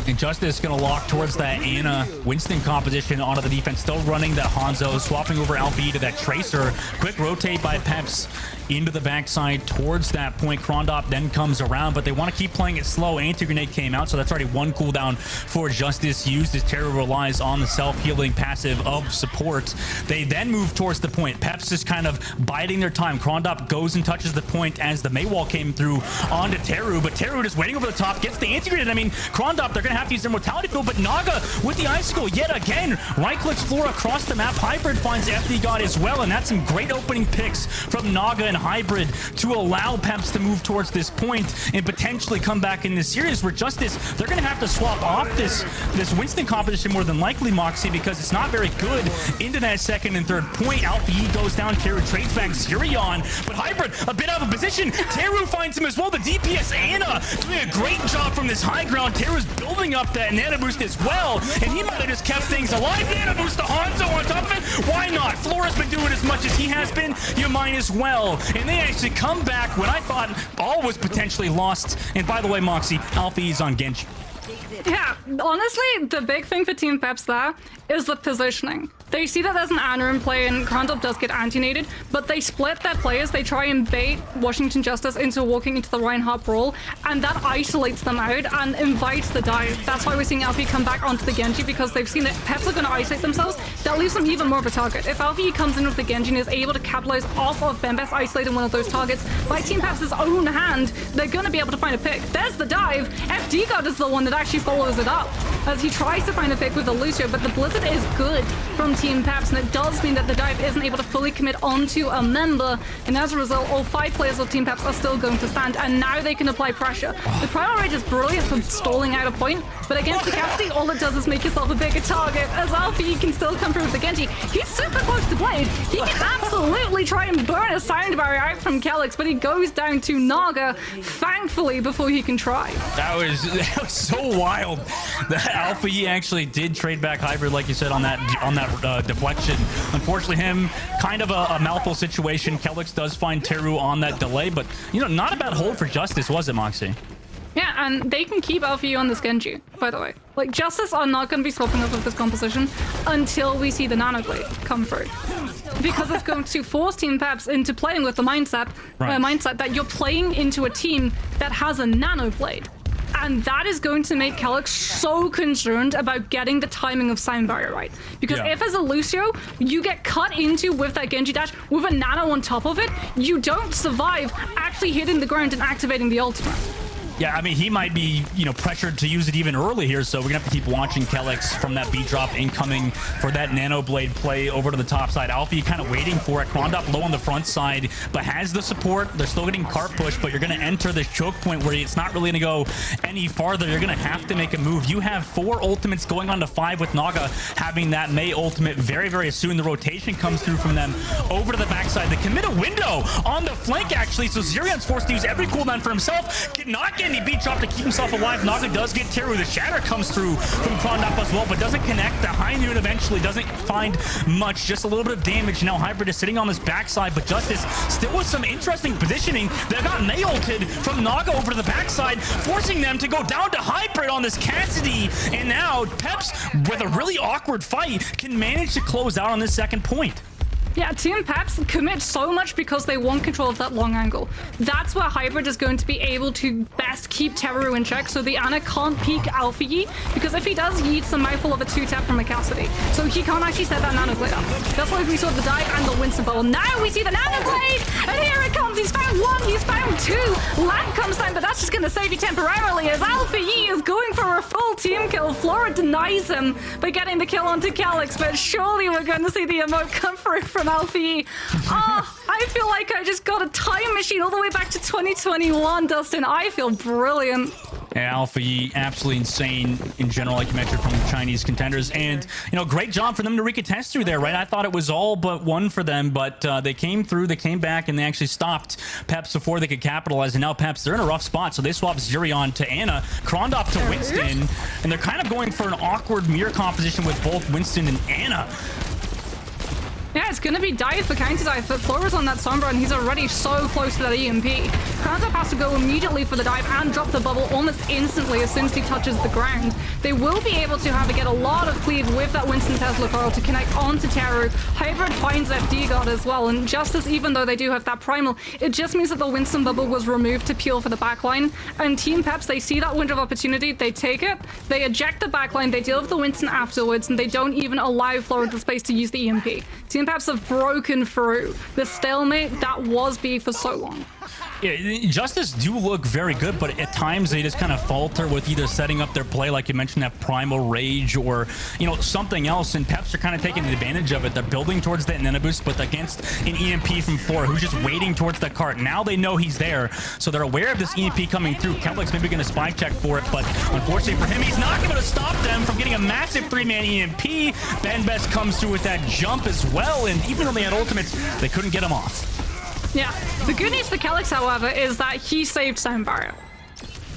S1: And Justice going to lock towards that Ana Winston composition onto the defense. Still running that Hanzo, swapping over Alfie to that Tracer. Quick rotate by Peps into the backside towards that point. Krondop then comes around, but they want to keep playing it slow. Anti-grenade came out, so that's already one cooldown for Justice used as Terror relies on the self-healing passive of support. They then move towards the point. Peps is kind of biding their time. Krondop goes and touches the point as the Mei Wall came through onto Teru, but Teru just waiting over the top, gets the anti-grenade. I mean, Krondop, they're they're going to have to use their mortality field, but Naga with the icicle yet again. Right-clicks Flora across the map. Hybrid finds FD God as well, and that's some great opening picks from Naga and Hybrid to allow Peps to move towards this point and potentially come back in this series where Justice, they're going to have to swap off this Winston composition more than likely, Moxie, because it's not very good into that second and third point. Alpha E goes down, Teru trades back Zirion, but Hybrid a bit out of a position. Teru finds him as well. The DPS Anna doing a great job from this high ground. Teru's building up that nano boost as well, and he might have just kept things alive. Nano boost to Hanzo on top of it. Why not? Flora's been doing as much as he has been. You might as well. And they actually come back when I thought all was potentially lost. And by the way, Moxie, Alpha E's on Genji.
S2: Yeah, honestly, the big thing for Team Peps there is the positioning. They see that there's an Ana in play and Krondop does get anti-nated, but they split their players. They try and bait Washington Justice into walking into the Reinhardt brawl, and that isolates them out and invites the dive. That's why we're seeing Alfie come back onto the Genji, because they've seen that Peps are going to isolate themselves. That leaves them even more of a target. If Alfie comes in with the Genji and is able to capitalize off of Bembes isolating one of those targets by Team Peps' own hand, they're going to be able to find a pick. There's the dive. FD God is the one that actually follows it up as he tries to find a pick with the Lucio, but the Blizzard is good from Team Peps, and it does mean that the dive isn't able to fully commit onto a member, and as a result, all 5 players of Team Peps are still going to stand, and now they can apply pressure. The Primal Rage is brilliant for stalling out a point, but against the Cassidy, all it does is make yourself a bigger target, as Alfie can still come through with the Genji. He's super close to Blade. He can absolutely try and burn a sound barrier out from Calyx, but he goes down to Naga, thankfully, before he can try.
S1: That was so wild that Alpha E actually did trade back Hybrid, like you said, on that deflection. Unfortunately, him kind of a mouthful situation. Calyx does find Teru on that delay, but you know, not a bad hold for Justice, was it, Moxie?
S2: Yeah, and they can keep Alpha U on this Genji, by the way. Like, Justice are not going to be swapping up with this composition until we see the Nano Blade come through. Because it's going to force Team Peps into playing with the mindset that you're playing into a team that has a Nano Blade. And that is going to make Calyx so concerned about getting the timing of sound barrier right. Because if as a Lucio, you get cut into with that Genji dash with a nano on top of it, you don't survive actually hitting the ground and activating the ultimate.
S1: Yeah, I mean, he might be, you know, pressured to use it even early here, so we're gonna have to keep watching Calyx from that beat drop incoming for that Nano Blade play over to the top side. Alfie kind of waiting for it. Krondop low on the front side, but has the support. They're still getting cart push, but you're gonna enter this choke point where it's not really gonna go any farther. You're gonna have to make a move. You have 4 ultimates going on to 5 with Naga having that Mei ultimate very, very soon. The rotation comes through from them over to the backside. They commit a window on the flank, actually, so Zirion's forced to use every cooldown for himself. Cannot get any beat drop to keep himself alive. Naga does get Teru. The Shatter comes through from Krondop as well, but doesn't connect. The high noon eventually doesn't find much. Just a little bit of damage. Now Hybrid is sitting on this backside, but Justice still with some interesting positioning. They got Mei ulted from Naga over to the backside, forcing them to go down to Hybrid on this Cassidy. And now Peps, with a really awkward fight, can manage to close out on this second point.
S2: Yeah, Team Peps commit so much because they want control of that long angle. That's where Hybrid is going to be able to best keep Teru in check, so the Ana can't peek Alpha Yi, because if he does, he eats a mouthful of a 2-tap from a Cassidy. So he can't actually set that Nano Blade up. That's why we saw the dive and the Winston bubble. Now we see the Nano Blade, and here it comes. He's found 1, he's found 2. Lamp comes down, but that's just going to save you temporarily, as Alpha Yi is going for a full team kill. Flora denies him by getting the kill onto Calyx, but surely we're going to see the emote come through from Alpha E. I feel like I just got a time machine all the way back to 2021, Dustin. I feel brilliant.
S1: Yeah, Alpha E, absolutely insane in general, like you mentioned, from the Chinese contenders. And, you know, great job for them to recontest through there, right? I thought it was all but one for them, but they came through, they came back, and they actually stopped Peps before they could capitalize. And now Peps, they're in a rough spot, so they swap Zirion to Ana, Krondop to Winston, and they're kind of going for an awkward mirror composition with both Winston and Ana.
S2: Yeah, it's going to be dive for counter dive, but Flora's on that Sombra, and he's already so close to that EMP. Krondop has to go immediately for the dive and drop the bubble almost instantly as soon as he touches the ground. They will be able to have to get a lot of cleave with that Winston Tesla coil to connect onto Teru. Hybrid finds FD God as well, and Justice, even though they do have that primal, it just means that the Winston bubble was removed to peel for the backline. And Team Peps, they see that window of opportunity, they take it, they eject the backline, they deal with the Winston afterwards, and they don't even allow Flora the space to use the EMP. Team Peps have broken through the stalemate that was B for so long.
S1: Yeah, Justice do look very good, but at times they just kind of falter with either setting up their play, like you mentioned, that Primal Rage, or, you know, something else. And Peps are kind of taking advantage of it. They're building towards that Nana boost, but against an EMP from Flora, who's just waiting towards the cart. Now they know he's there, so they're aware of this EMP coming through. Kellick's maybe going to spy check for it, but unfortunately for him, he's not going to stop them from getting a massive 3-man EMP. Benbest comes through with that jump as well, and even though they had ultimates, they couldn't get him off.
S2: Yeah, the good news for Kellick's, however, is that he saved Sound Barrier.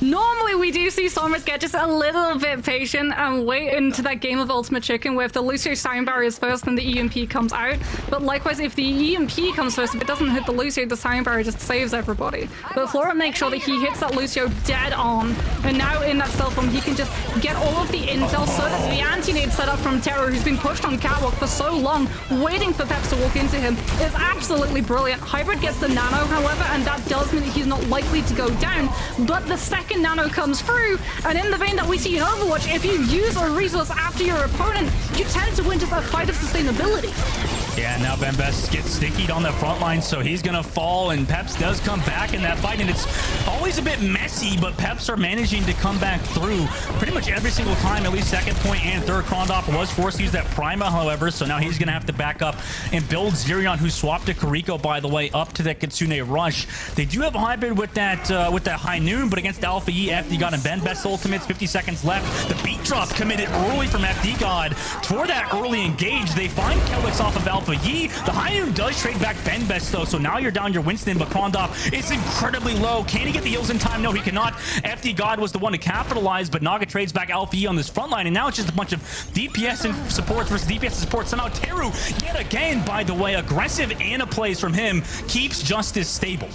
S2: Normally, we do see Somers get just a little bit patient and wait into that game of Ultimate Chicken where if the Lucio sound barrier is first, then the EMP comes out. But likewise, if the EMP comes first, if it doesn't hit the Lucio, the sound barrier just saves everybody. But Flora makes sure that he hits that Lucio dead on. And now in that stealth bomb, he can just get all of the intel so that the anti-nade set up from Terror, who's been pushed on catwalk for so long, waiting for Peps to walk into him, is absolutely brilliant. Hybrid gets the nano, however, and that does mean that he's not likely to go down. But the second nano comes through, and in the vein that we see in Overwatch, if you use a resource after your opponent, you tend to win just a fight of sustainability.
S1: Yeah, now Benbest gets stickied on the front line, so he's gonna fall, and Peps does come back in that fight, and it's always a bit messy, but Peps are managing to come back through pretty much every single time. At least second point and third. Krondop was forced to use that Prima, however, so now he's gonna have to back up and build Zerion, who swapped to Kariko, by the way, up to that Kitsune rush. They do have a hybrid with that high noon, but against Alpha E, FD God and Benbest ultimates, 50 seconds left. The beat drop committed early from FD God. For that early engage, they find Kellick's off of Alpha Yi. The high noon does trade back Benbest though, so now you're down your Winston, but Krondop is incredibly low. Can he get the heals in time? No, he cannot. FD God was the one to capitalize, but Naga trades back Alpha Yi on this front line, and now it's just a bunch of DPS and supports versus DPS and support. Somehow Teru, yet again, by the way, aggressive Ana plays from him, keeps Justice stable.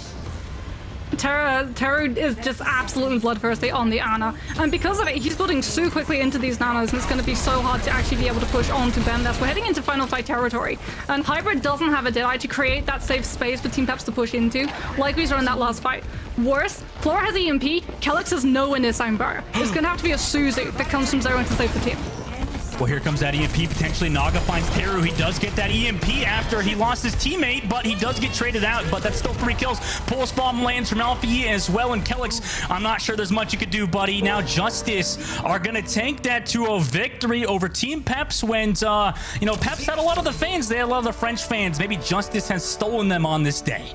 S2: Terra is just absolutely bloodthirsty on the Ana, and because of it, he's building so quickly into these nanos, and it's going to be so hard to actually be able to push on to Benbest. We're heading into final fight territory, and Hybrid doesn't have a Deadeye to create that safe space for Team Peps to push into, like we saw in that last fight. Worse, Flora has EMP, Kellick's has no in his sound barrier. It's going to have to be a Suzu that comes from Zero to save the team.
S1: Well, here comes that EMP. Potentially Naga finds Teru. He does get that EMP after he lost his teammate, but he does get traded out. But that's still 3 kills. Pulse bomb lands from Alpha E as well. And Kellick's, I'm not sure there's much you could do, buddy. Now Justice are going to tank that to a victory over Team Peps when, you know, Peps had a lot of the fans. They had a lot of the French fans. Maybe Justice has stolen them on this day.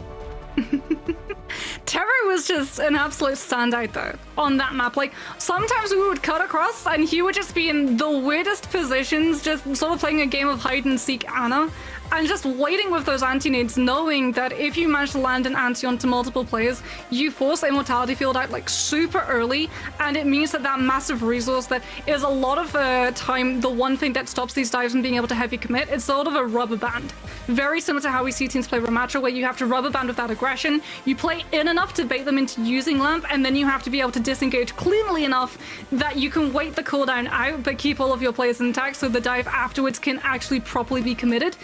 S2: Terror was just an absolute standout though on that map. Like sometimes we would cut across and he would just be in the weirdest positions, just sort of playing a game of hide and seek Ana and just waiting with those anti-nades, knowing that if you manage to land an anti onto multiple players, you force the immortality field out like super early, and it means that that massive resource that is a lot of time the one thing that stops these dives from being able to heavy commit. It's sort of a rubber band, very similar to how we see teams play Ramattra, where you have to rubber band with that aggression. You play in enough to bait them into using Lamp, and then you have to be able to disengage cleanly enough that you can wait the cooldown out but keep all of your players intact so the dive afterwards can actually properly be committed.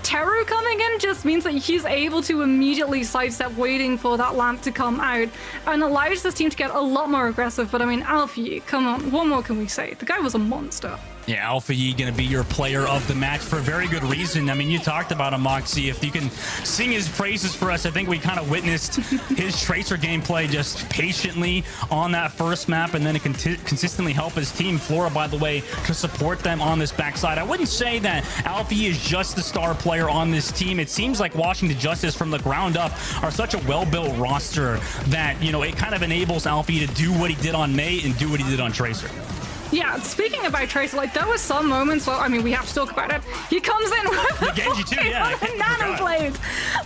S2: Teru coming in just means that he's able to immediately sidestep waiting for that lamp to come out and allows this team to get a lot more aggressive. But I mean, Alfie, come on, what more can we say? The guy was a monster.
S1: Yeah, Alpha Yi going to be your player of the match for a very good reason. I mean, you talked about him, Moxie. If you can sing his praises for us, I think we kind of witnessed his Tracer gameplay just patiently on that first map, and then it consistently help his team, Flora, by the way, to support them on this backside. I wouldn't say that Alpha Yi is just the star player on this team. It seems like Washington Justice from the ground up are such a well-built roster that, you know, it kind of enables Alpha Yi to do what he did on May and do what he did on Tracer.
S2: Yeah, speaking about Tracer, like there were some moments where, I mean, we have to talk about it. He comes in with
S1: the Genji too, yeah.
S2: a nano blade.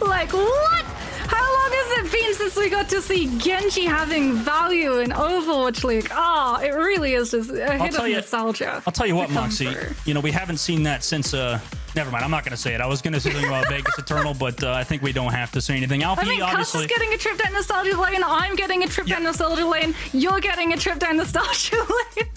S2: Like, what? How long has it been since we got to see Genji having value in Overwatch League? Ah, it really is just a hit of nostalgia.
S1: I'll tell you what, Moxie, you know, we haven't seen that since, never mind, I'm not going to say it. I was going to say something about Vegas Eternal, but I think we don't have to say anything. Alfie,
S2: I mean,
S1: obviously,
S2: Cuss is getting a trip down nostalgia lane. I'm getting a trip down nostalgia lane. You're getting a trip down nostalgia lane.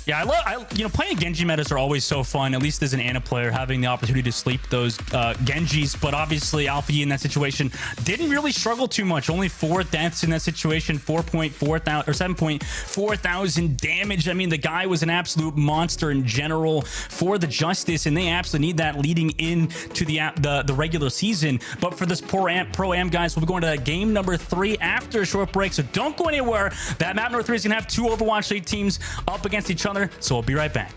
S1: Yeah, playing Genji metas are always so fun, at least as an Ana player, having the opportunity to sleep those Genjis. But obviously, Alpha in that situation didn't really struggle too much. Only 4 deaths in that situation, 7.4 thousand damage. I mean, the guy was an absolute monster in general for the Justice, and they absolutely need that leading into the regular season. But for this Pro-Am, guys, we'll be going to game number 3 after a short break, so don't go anywhere. That map number 3 is going to have 2 Overwatch League teams up against each other. So we'll be right back.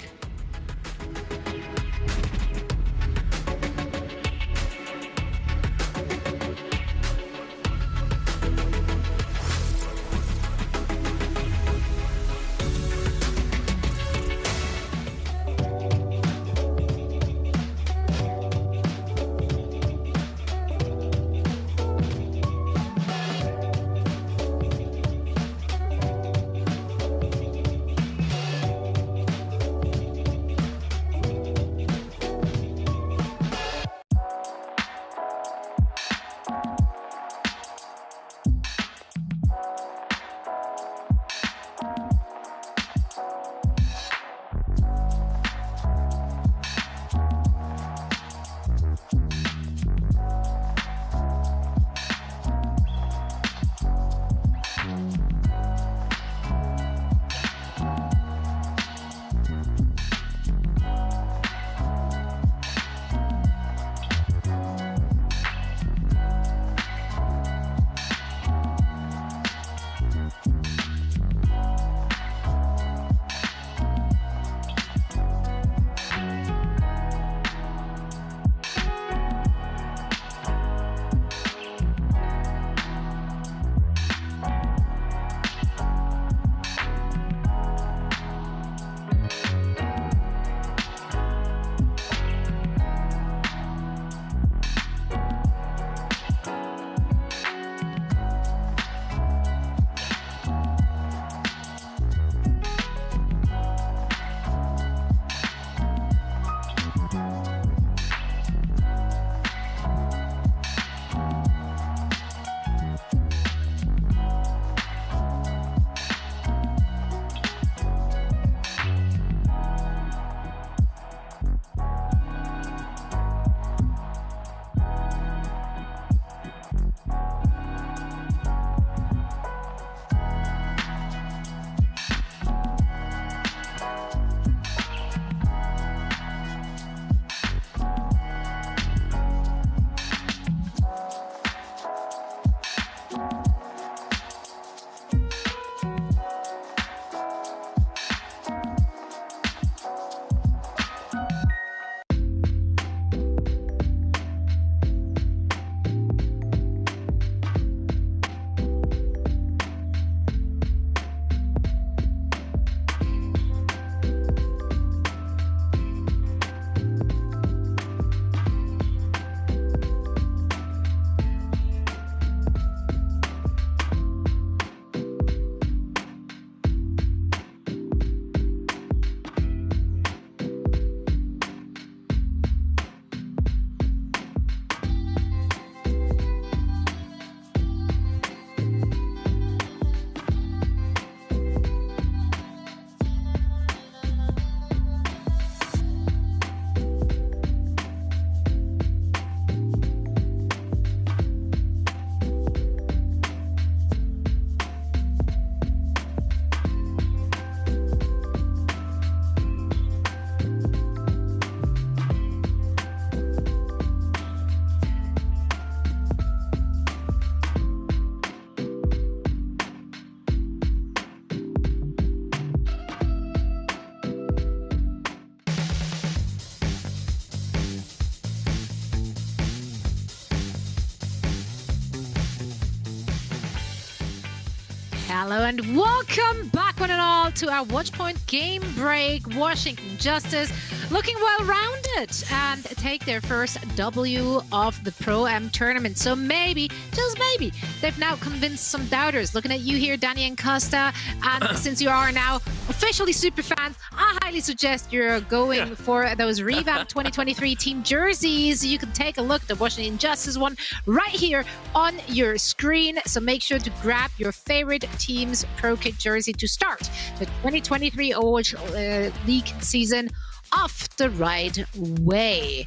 S4: Hello and welcome back one and all to our Watchpoint game break. Washington Justice looking well-rounded and take their first W of the Pro-Am tournament. So maybe, just maybe, they've now convinced some doubters. Looking at you here, Danny and Costa, and since you are now officially super fans, I highly suggest you're going for those revamped 2023 team jerseys. You can take a look at the Washington Justice one right here on your screen. So make sure to grab your favorite team's Pro Kit jersey to start the 2023 Overwatch League season off the right way.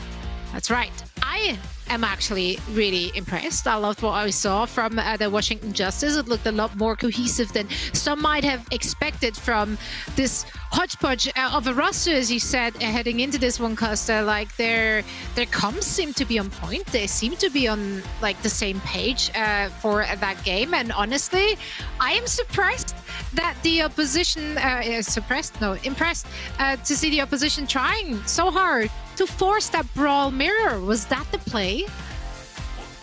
S4: That's right. I am actually really impressed. I loved what I saw from the Washington Justice. It looked a lot more cohesive than some might have expected from this hodgepodge of a roster, as you said, heading into this one, Costa. Like their comms seem to be on point. They seem to be on like the same page for that game. And honestly, I am surprised that the opposition impressed to see the opposition trying so hard to force that brawl mirror. Was that the play?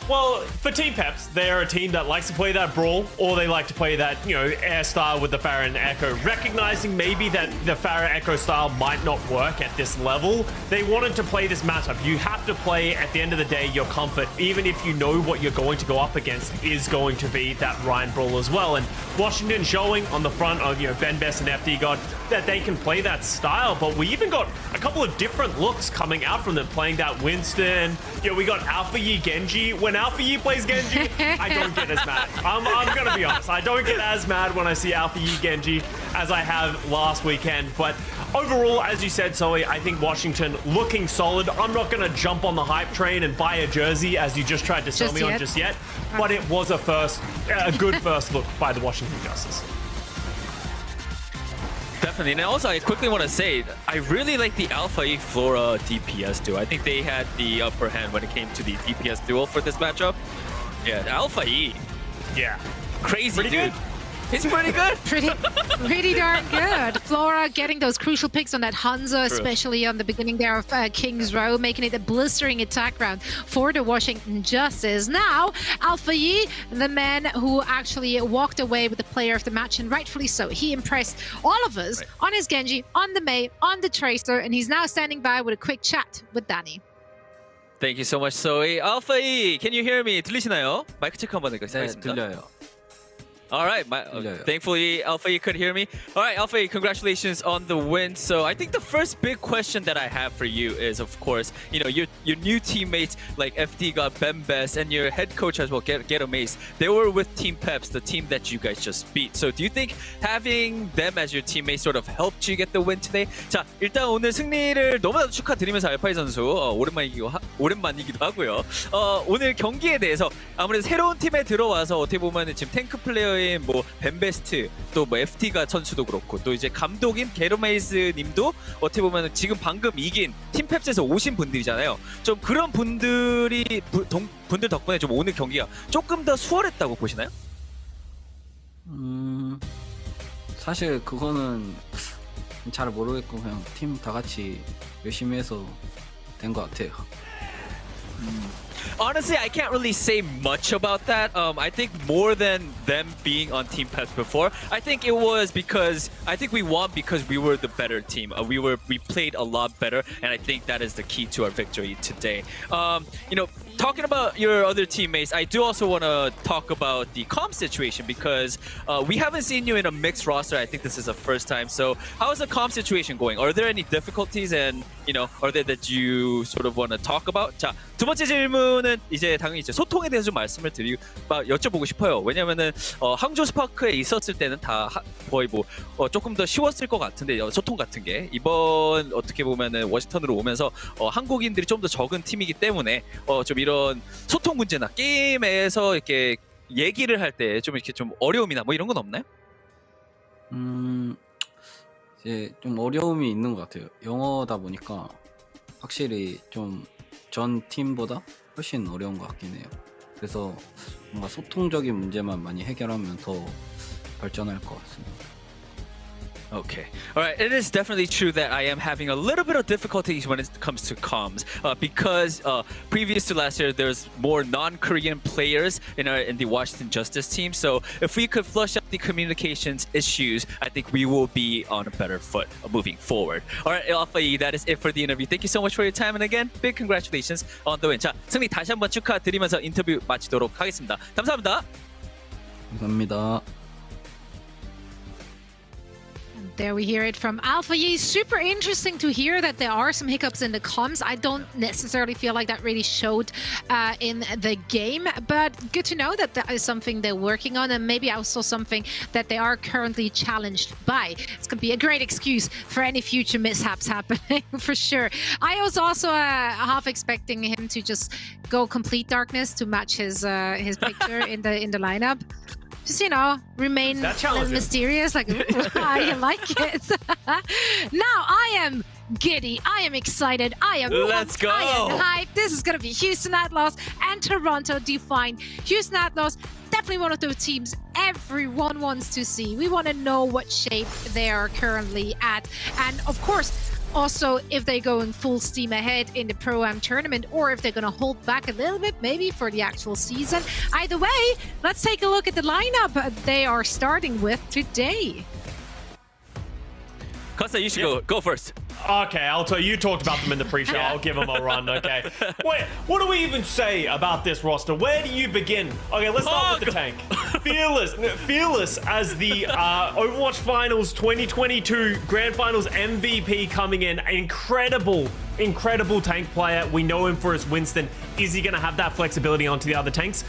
S5: Well, for Team Peps, they're a team that likes to play that brawl, or they like to play that, air style with the Pharah and Echo. Recognizing maybe that the Pharah Echo style might not work at this level, they wanted to play this matchup. You have to play, at the end of the day, your comfort, even if you know what you're going to go up against is going to be that Ryan brawl as well. And Washington showing on the front of, Ben Best and FD God that they can play that style, but we even got a couple of different looks coming out from them playing that Winston. We got Alpha Yi Genji. When Alpha Yi plays Genji, I don't get as mad. I'm gonna be honest. I don't get as mad when I see Alpha Yi Genji as I have last weekend. But overall, as you said, Zoe, I think Washington looking solid. I'm not gonna jump on the hype train and buy a jersey as you just tried to sell me on just yet. But it was a good first look by the Washington Justice.
S6: Definitely, and also I quickly want to say, I really like the Alpha E Flora DPS duo. I think they had the upper hand when it came to the DPS duel for this matchup. Yeah, the Alpha E.
S5: Yeah.
S6: Crazy,
S5: Pretty
S6: dude.
S5: good.
S6: It's pretty good.
S4: Pretty darn good. Flora getting those crucial picks on that Hanzo, especially on the beginning there of King's Row, making it a blistering attack round for the Washington Justice. Now, Alpha Yi, the man who actually walked away with the player of the match, and rightfully so. He impressed all of us on his Genji, on the Mei, on the Tracer, and he's now standing by with a quick chat with Danny.
S6: Thank you so much, Zoe. Alpha E, can you hear me? 들리시나요? 마이크 체크 한번 해보겠습니다.
S7: 들려요.
S6: All right, thankfully Alpha E could hear me. All right, Alpha E, congratulations on the win. So I think the first big question that I have for you is, of course, your new teammates like FD got Ben Best and your head coach as well, Get Amaze. They were with Team Peps, the team that you guys just beat. So do you think having them as your teammates sort of helped you get the win today? 자, 일단 오늘 승리를 너무나도 축하드리면서 알파이 선수 오랜만이기도 하고요. 오늘 경기에 대해서 아무래도 새로운 팀에 들어와서 어떻게 보면은 지금 탱크 플레이어 뭐 벤베스트 또 뭐 FT가 선수도 그렇고 또 이제 감독인 게로메이즈 님도 어떻게 보면 지금 방금 이긴 팀펩스에서 오신 분들이잖아요. 좀 그런 분들 덕분에 좀 오늘 경기가 조금 더 수월했다고 보시나요?
S7: 사실 그거는 잘 모르겠고 그냥 팀 다 같이 열심히 해서 된 것 같아요.
S6: Honestly, I can't really say much about that. I think more than them being on Team Peps before, I think it was because we won because we were the better team. We played a lot better, and I think that is the key to our victory today. Talking about your other teammates, I do also want to talk about the comp situation because we haven't seen you in a mixed roster. I think this is the first time. So how is the comp situation going? Are there any difficulties and, are there that you sort of want to talk about? 자, 두 번째 질문은 이제 당연히 이제 소통에 대해서 좀 말씀을 여쭤보고 싶어요. 왜냐면은 항저 스파크에 있었을 때는 다 거의 조금 더 쉬웠을 것 같은데 소통 같은 게 이번 어떻게 보면은 워싱턴으로 오면서 한국인들이 좀 더 적은 팀이기 때문에 좀 이런 소통 문제나 게임에서 이렇게 얘기를 할 때 좀 이렇게 좀 어려움이나 뭐 이런 건 없나요?
S7: 이제 좀 어려움이 있는 것 같아요. 영어다 보니까 확실히 좀 전 팀보다 훨씬 어려운 것 같긴 해요. 그래서 뭔가 소통적인 문제만 많이 해결하면 더 발전할 것 같습니다.
S6: Okay. All right. It is definitely true that I am having a little bit of difficulties when it comes to comms because previous to last year, there's more non-Korean players in the Washington Justice team. So if we could flush out the communications issues, I think we will be on a better foot moving forward. All right, Alpha E, that is it for the interview. Thank you so much for your time. And again, big congratulations on the win. 자, 승리 다시 한번 축하드리면서 인터뷰 마치도록 하겠습니다. 감사합니다.
S7: 감사합니다.
S4: There we hear it from Alpha Yi. Super interesting to hear that there are some hiccups in the comms. I don't necessarily feel like that really showed in the game, but good to know that that is something they're working on, and maybe also something that they are currently challenged by. It's going to be a great excuse for any future mishaps happening for sure. I was also half expecting him to just go complete darkness to match his picture in the lineup. Just, remain mysterious. Like, I like it. Now I am giddy. I am excited. I am
S6: Let's go.
S4: I am hyped. This is going to be Houston Outlaws and Toronto Defiant. Houston Outlaws, definitely one of those teams everyone wants to see. We want to know what shape they are currently at. And of course, also, if they're going full steam ahead in the Pro-Am tournament, or if they're going to hold back a little bit, maybe for the actual season. Either way, let's take a look at the lineup they are starting with today.
S6: Kosta, you should go first.
S5: Okay, I'll tell you. You talked about them in the pre-show. I'll give them a run, okay? Wait, what do we even say about this roster? Where do you begin? Okay, let's start with the tank. Fearless as the Overwatch Finals 2022 Grand Finals MVP coming in. Incredible tank player. We know him for his Winston. Is he going to have that flexibility onto the other tanks?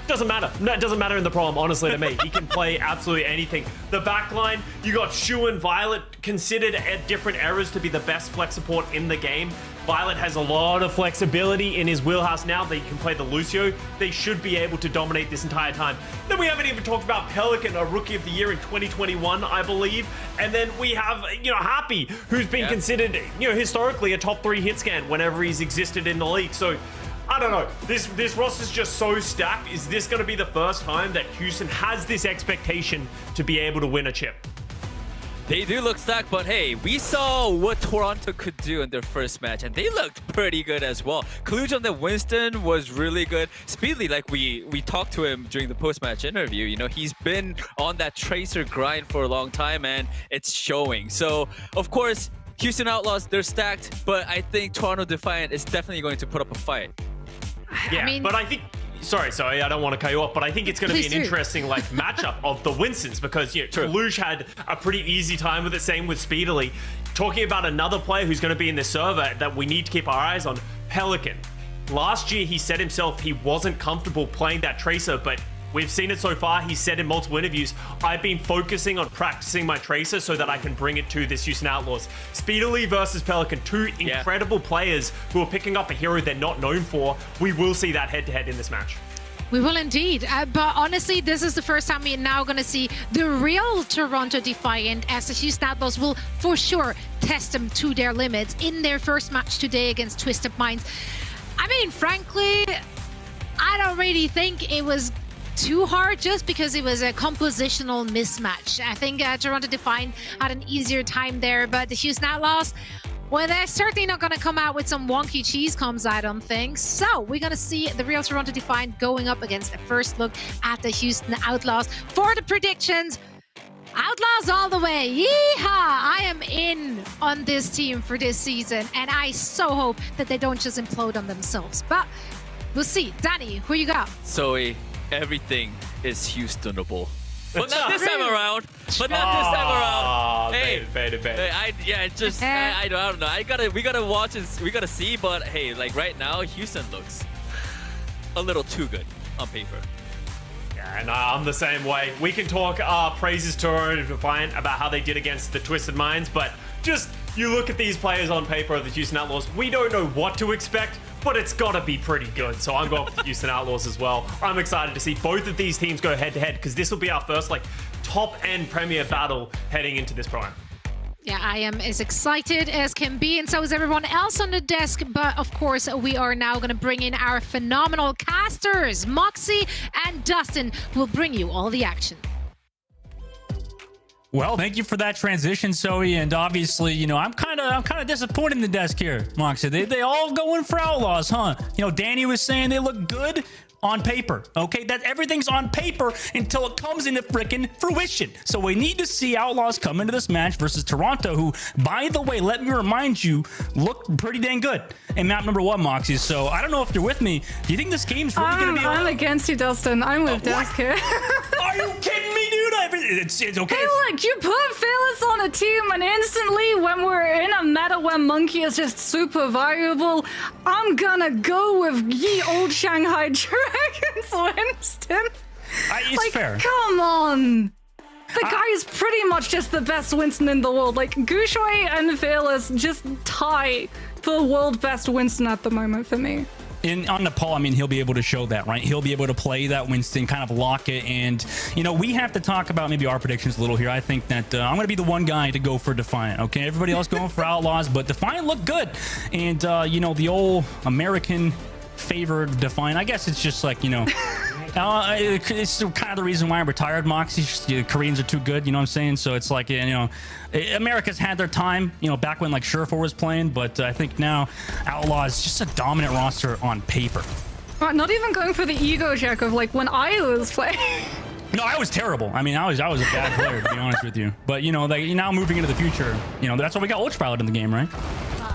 S5: Doesn't matter. No, it doesn't matter in the problem, honestly, to me. He can play absolutely anything. The backline, you got Shu and Violet, considered at different eras to be the best flex support in the game. Violet has a lot of flexibility in his wheelhouse now that he can play the Lucio. They should be able to dominate this entire time. Then we haven't even talked about Pelican, a Rookie of the Year in 2021, I believe. And then we have, Happy, who's been considered, historically a top 3 hit scan whenever he's existed in the league. So, I don't know. This roster's just so stacked. Is this going to be the first time that Houston has this expectation to be able to win a chip?
S6: They do look stacked, but hey, we saw what Toronto could do in their first match, and they looked pretty good as well. Kaluj on the Winston was really good. Speedly, like we talked to him during the post-match interview, he's been on that Tracer grind for a long time, and it's showing. So, of course, Houston Outlaws, they're stacked, but I think Toronto Defiant is definitely going to put up a fight.
S5: Yeah, but I think... Sorry, I don't want to cut you off, but I think it's going to be an interesting matchup of the Winstons because Kaluj had a pretty easy time with it, same with Speedily. Talking about another player who's going to be in the server that we need to keep our eyes on, Pelican. Last year, he said himself he wasn't comfortable playing that Tracer, but we've seen it so far. He said in multiple interviews, I've been focusing on practicing my Tracer so that I can bring it to this Houston Outlaws. Speedily versus Pelican, two incredible players who are picking up a hero they're not known for. We will see that head-to-head in this match.
S4: We will indeed. But honestly, this is the first time we're now going to see the real Toronto Defiant, as the Houston Outlaws will for sure test them to their limits in their first match today against Twisted Minds. I mean, frankly, I don't really think it was too hard just because it was a compositional mismatch. I think Toronto Defiant had an easier time there, but the Houston Outlaws, well, they're certainly not going to come out with some wonky cheese comms, I don't think. So we're going to see the real Toronto Defiant going up against a first look at the Houston Outlaws. For the predictions, Outlaws all the way. Yeehaw! I am in on this team for this season, and I so hope that they don't just implode on themselves. But we'll see. Danny, who you got?
S6: Zoe, everything is Houstonable. But not this time around. Hey, I don't know. We gotta watch and we gotta see. But hey, right now, Houston looks a little too good on paper.
S5: Yeah, and I'm the same way. We can talk praises to Toronto Defiant about how they did against the Twisted Minds, but just you look at these players on paper of the Houston Outlaws, we don't know what to expect, but it's got to be pretty good. So I'm going for the Houston Outlaws as well. I'm excited to see both of these teams go head-to-head because this will be our first top-end premier battle heading into this prime.
S4: Yeah, I am as excited as can be, and so is everyone else on the desk. But of course, we are now going to bring in our phenomenal casters, Moxie and Dustin, who will bring you all the action.
S1: Well, thank you for that transition, Zoe. And obviously, I'm kind of disappointed in the desk here, Moxie. They all going for Outlaws, huh? Danny was saying they look good on paper. Okay, that everything's on paper until it comes into frickin' fruition. So we need to see Outlaws come into this match versus Toronto, who, by the way, let me remind you, look pretty dang good in map number 1, Moxie. So I don't know if you're with me. Do you think this game's really going to be?
S2: I'm against you, Dustin. I'm with Desk here.
S1: Are you kidding me, dude? It's okay.
S2: Hey, look, you put Fearless on the team, and instantly when we're in a meta where Monkey is just super viable, I'm gonna go with ye old Shanghai Dragons Winston.
S1: It's fair.
S2: Come on. The guy is pretty much just the best Winston in the world. Like, Gushui and Fearless just tie for world best Winston at the moment for me.
S1: On Nepal, I mean, he'll be able to show that, right? He'll be able to play that Winston, kind of lock it. And, you know, we have to talk about maybe our predictions a little here. I think that I'm going to be the one guy to go for Defiant, okay? Everybody else going for Outlaws, but Defiant looked good. And, you know, the old American favored Defiant, I guess it's just like, you know... it's kind of the reason why I retired Moxie. The Koreans are too good, you know what I'm saying? So it's like, you know, America's had their time, you know, back when like Surefour was playing, but I think now Outlaw is just a dominant roster on paper.
S2: Not even going for the ego check of like when I was playing.
S1: No, I was terrible. I mean, I was a bad player, to be honest with you. But, you know, like, now moving into the future, you know, that's why we got Ultraviolet in the game, right?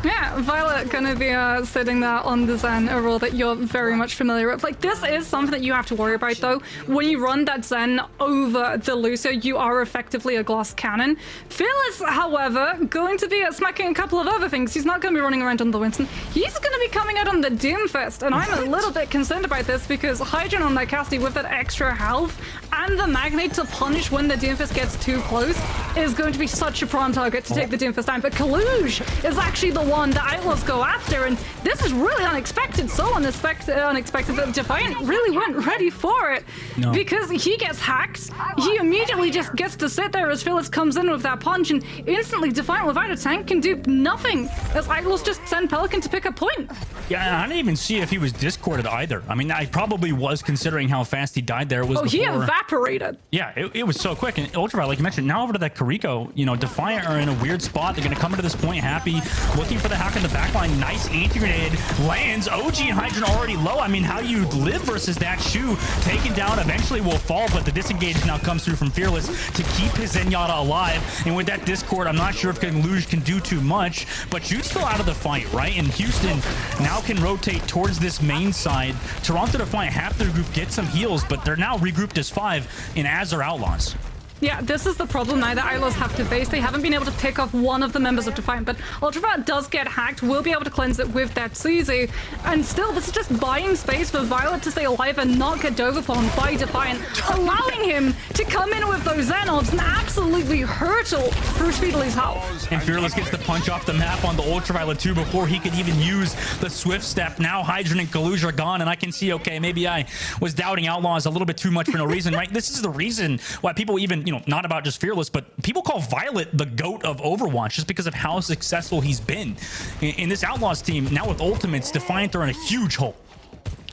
S2: Yeah, Violet gonna be sitting there on the Zen, a role that you're very much familiar with. Like, this is something that you have to worry about, though. When you run that Zen over the Lucio, you are effectively a glass cannon. Fearless, however, going to be smacking a couple of other things. He's not going to be running around on the Winston. He's going to be coming out on the Doomfist, and I'm a little bit concerned about this because Hydrogen on that Cassidy with that extra health and the Magnate to punish when the Doomfist gets too close is going to be such a prime target to take the Doomfist down. But Kaluge is actually the one that Outlaws go after, and this is really unexpected. So unexpected that Defiant really weren't ready for it.
S1: No.
S2: Because he gets hacked. He immediately just gets to sit there as Phyllis comes in with that punch, and instantly Defiant without a tank can do nothing as Outlaws just send Pelican to pick a point.
S1: Yeah, I didn't even see if he was discorded either. I mean, I probably was considering how fast he died there. It was
S2: Oh,
S1: before...
S2: he evaporated.
S1: Yeah, it was so quick. And Ultraviolet, like you mentioned, now over to that Kariko, you know, Defiant are in a weird spot. They're going to come into this point happy, looking for the hack in the backline. Nice anti-grenade lands. OG and Hydrogen already low. I mean, how you live versus that Shu taken down eventually will fall, but the disengage now comes through from Fearless to keep his Zenyatta alive. And with that Discord, I'm not sure if Luge can do too much, but Jude's still out of the fight, right? And Houston now can rotate towards this main side. Toronto Defiant, half their group get some heals, but they're now regrouped as 5 and as are Outlaws.
S2: Yeah, this is the problem now that Outlaws have to face. They haven't been able to pick off one of the members of Defiant, but Ultraviolet does get hacked. We'll be able to cleanse it with that CZ. And still, this is just buying space for Violet to stay alive and not get overpawned by Defiant, allowing him to come in with those Zenobs and absolutely hurtle through Speedley's health.
S1: And Fearless gets the punch off the map on the Ultraviolet 2 before he could even use the Swift Step. Now Hydrogen and Kaluge are gone, and I can see, okay, maybe I was doubting Outlaws a little bit too much for no reason, right? This is the reason why people even, you know, not about just Fearless, but people call Violet the GOAT of Overwatch just because of how successful he's been. In this Outlaws team, now with ultimates, Defiant are in a huge hole.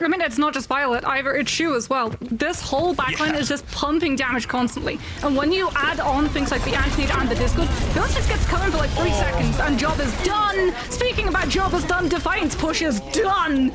S2: I mean, it's not just Violet either, it's Shu as well. This whole backline is just pumping damage constantly. And when you add on things like the Anti-Nade and the Discord, Phyllis just gets coming for like 3 seconds and job is done. Speaking about job is done, Defiant's push is done.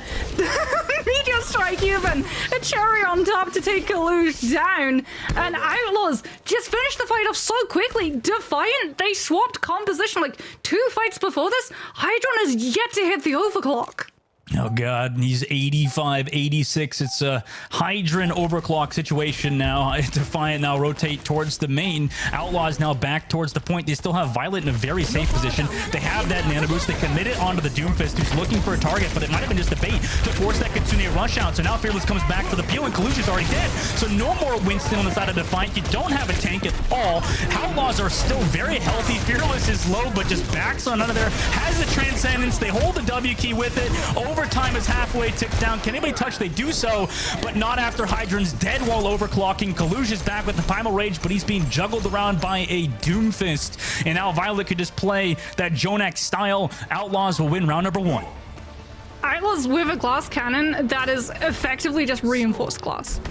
S2: Meteor Strike even. A cherry on top to take Kaluge down. And Outlaws just finished the fight off so quickly. Defiant, they swapped composition like 2 fights before this. Hydron is yet to hit the overclock.
S1: Oh god, he's 85, 86. It's a Hydron overclock situation now. Defiant now rotate towards the main. Outlaws now back towards the point. They still have Violet in a very safe position. They have that nano boost. They commit it onto the Doomfist, who's looking for a target, but it might have been just a bait to force that Kitsune rush out. So now Fearless comes back for the peel, and Kaluge is already dead. So no more Winston on the side of Defiant. You don't have a tank at all. Outlaws are still very healthy. Fearless is low, but just backs on under there. Has the Transcendence. They hold the W key with it. Overtime is halfway ticked down. Can anybody touch? They do so, but not after Hydron's dead while overclocking. Kaluge is back with the Primal Rage, but he's being juggled around by a Doomfist. And now Violet could just play that Jonak style. Outlaws will win round number 1.
S2: Outlaws with a glass cannon that is effectively just reinforced glass.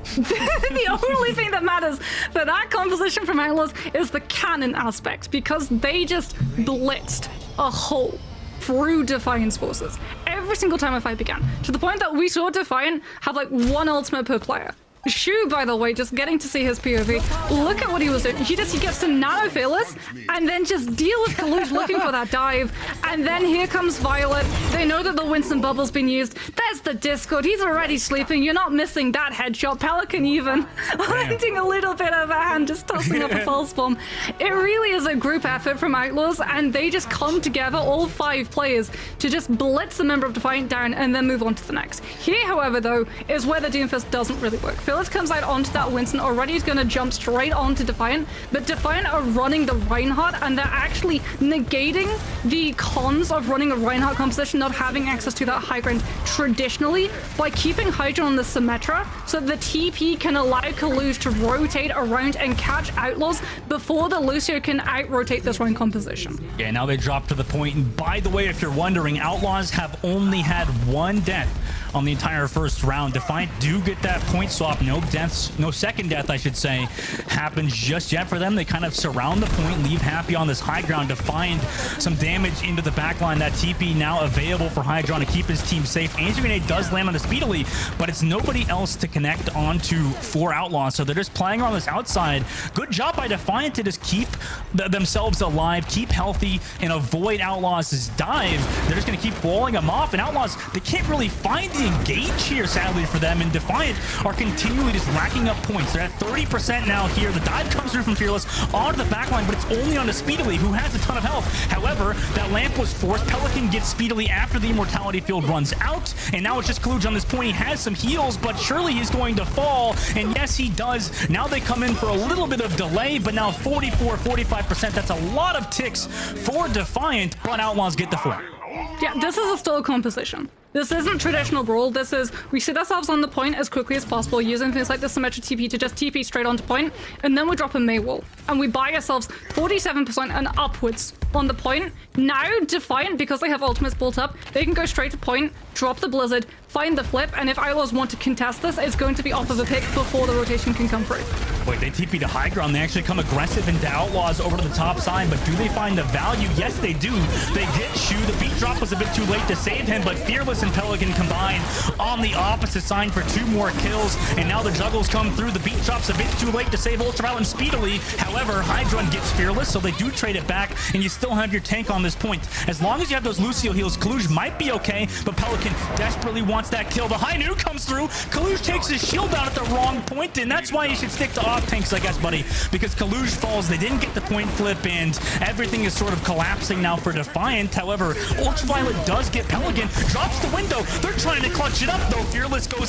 S2: The only thing that matters for that composition from Outlaws is the cannon aspect, because they just blitzed a hole through Defiant's forces every single time a fight began, to the point that we saw Defiant have like 1 ultimate per player. Shu, by the way, just getting to see his POV. Look at what he was doing. He gets to nano Fearless and then just deal with Kaluge looking for that dive. And then here comes Violet. They know that the Winston bubble's been used. There's There's the Discord. He's already sleeping. You're not missing that headshot. Pelican even lending a little bit of a hand, just tossing up a false bomb. It really is a group effort from Outlaws, and they just come together, all 5 players, to just blitz a member of Defiant down and then move on to the next. Here, however, though, is where the Doomfist doesn't really work. Phyllis comes out onto that Winston. Already he's going to jump straight onto Defiant, but Defiant are running the Reinhardt, and they're actually negating the cons of running a Reinhardt composition, not having access to that high ground traditionally, by keeping Hydra on the Symmetra, so the TP can allow Kaluj to rotate around and catch Outlaws before the Lucio can out-rotate this round composition.
S1: Yeah, now they drop to the point. And by the way, if you're wondering, Outlaws have only had 1 death on the entire first round. Defiant do get that point swap. No deaths, no second death, I should say, happens just yet for them. They kind of surround the point, leave Happy on this high ground to find some damage into the backline. That TP now available for Hydron to keep his team safe. Angel Grenade does land on it speedily, but it's nobody else to connect onto for Outlaws, so they're just playing on this outside. Good job by Defiant to just keep themselves alive, keep healthy, and avoid Outlaws' dive. They're just going to keep walling them off, and Outlaws, they can't really find the engage here, sadly, for them, and Defiant are continually just racking up points. They're at 30% now here. The dive comes through from Fearless onto the backline, but it's only onto Speedily, who has a ton of health. However, that lamp was forced. Pelican gets Speedily after the Immortality Field runs out, and now it's just Kaluj on this point. He has some heals, but surely he's going to fall, and yes, he does. Now they come in for a little bit of delay, but now 44, 45%. That's a lot of ticks for Defiant, but Outlaws get the 4.
S2: Yeah, this is a stall composition. This isn't traditional Brawl. This is, we sit ourselves on the point as quickly as possible, using things like the Symmetric TP to just TP straight onto point, and then we drop a May wall. And we buy ourselves 47% and upwards on the point. Now, Defiant, because they have ultimates built up, they can go straight to point, drop the Blizzard, find the flip, and if Outlaws want to contest this, it's going to be off of a pick before the rotation can come through.
S1: Wait, they TP to high ground. They actually come aggressive into Outlaws over to the top side, but do they find the value? Yes, they do. They get Shu. The beat drop was a bit too late to save him, but Fearless and Pelican combine on the opposite side for 2 more kills, and now the juggles come through. The beat drop's a bit too late to save Ultraviolet Speedily. However, Hydron gets Fearless, so they do trade it back, and you still have your tank on this point. As long as you have those Lucio heals, Kaluj might be okay, but Pelican desperately wants that kill. The high nuke comes through. Kaluj takes his shield down at the wrong point, and that's why you should stick to off tanks, I guess, buddy, because Kaluj falls. They didn't get the point flip, and everything is sort of collapsing now for Defiant. However, Ultraviolet does get Pelican, drops the window. They're trying to clutch it up, though. Fearless goes in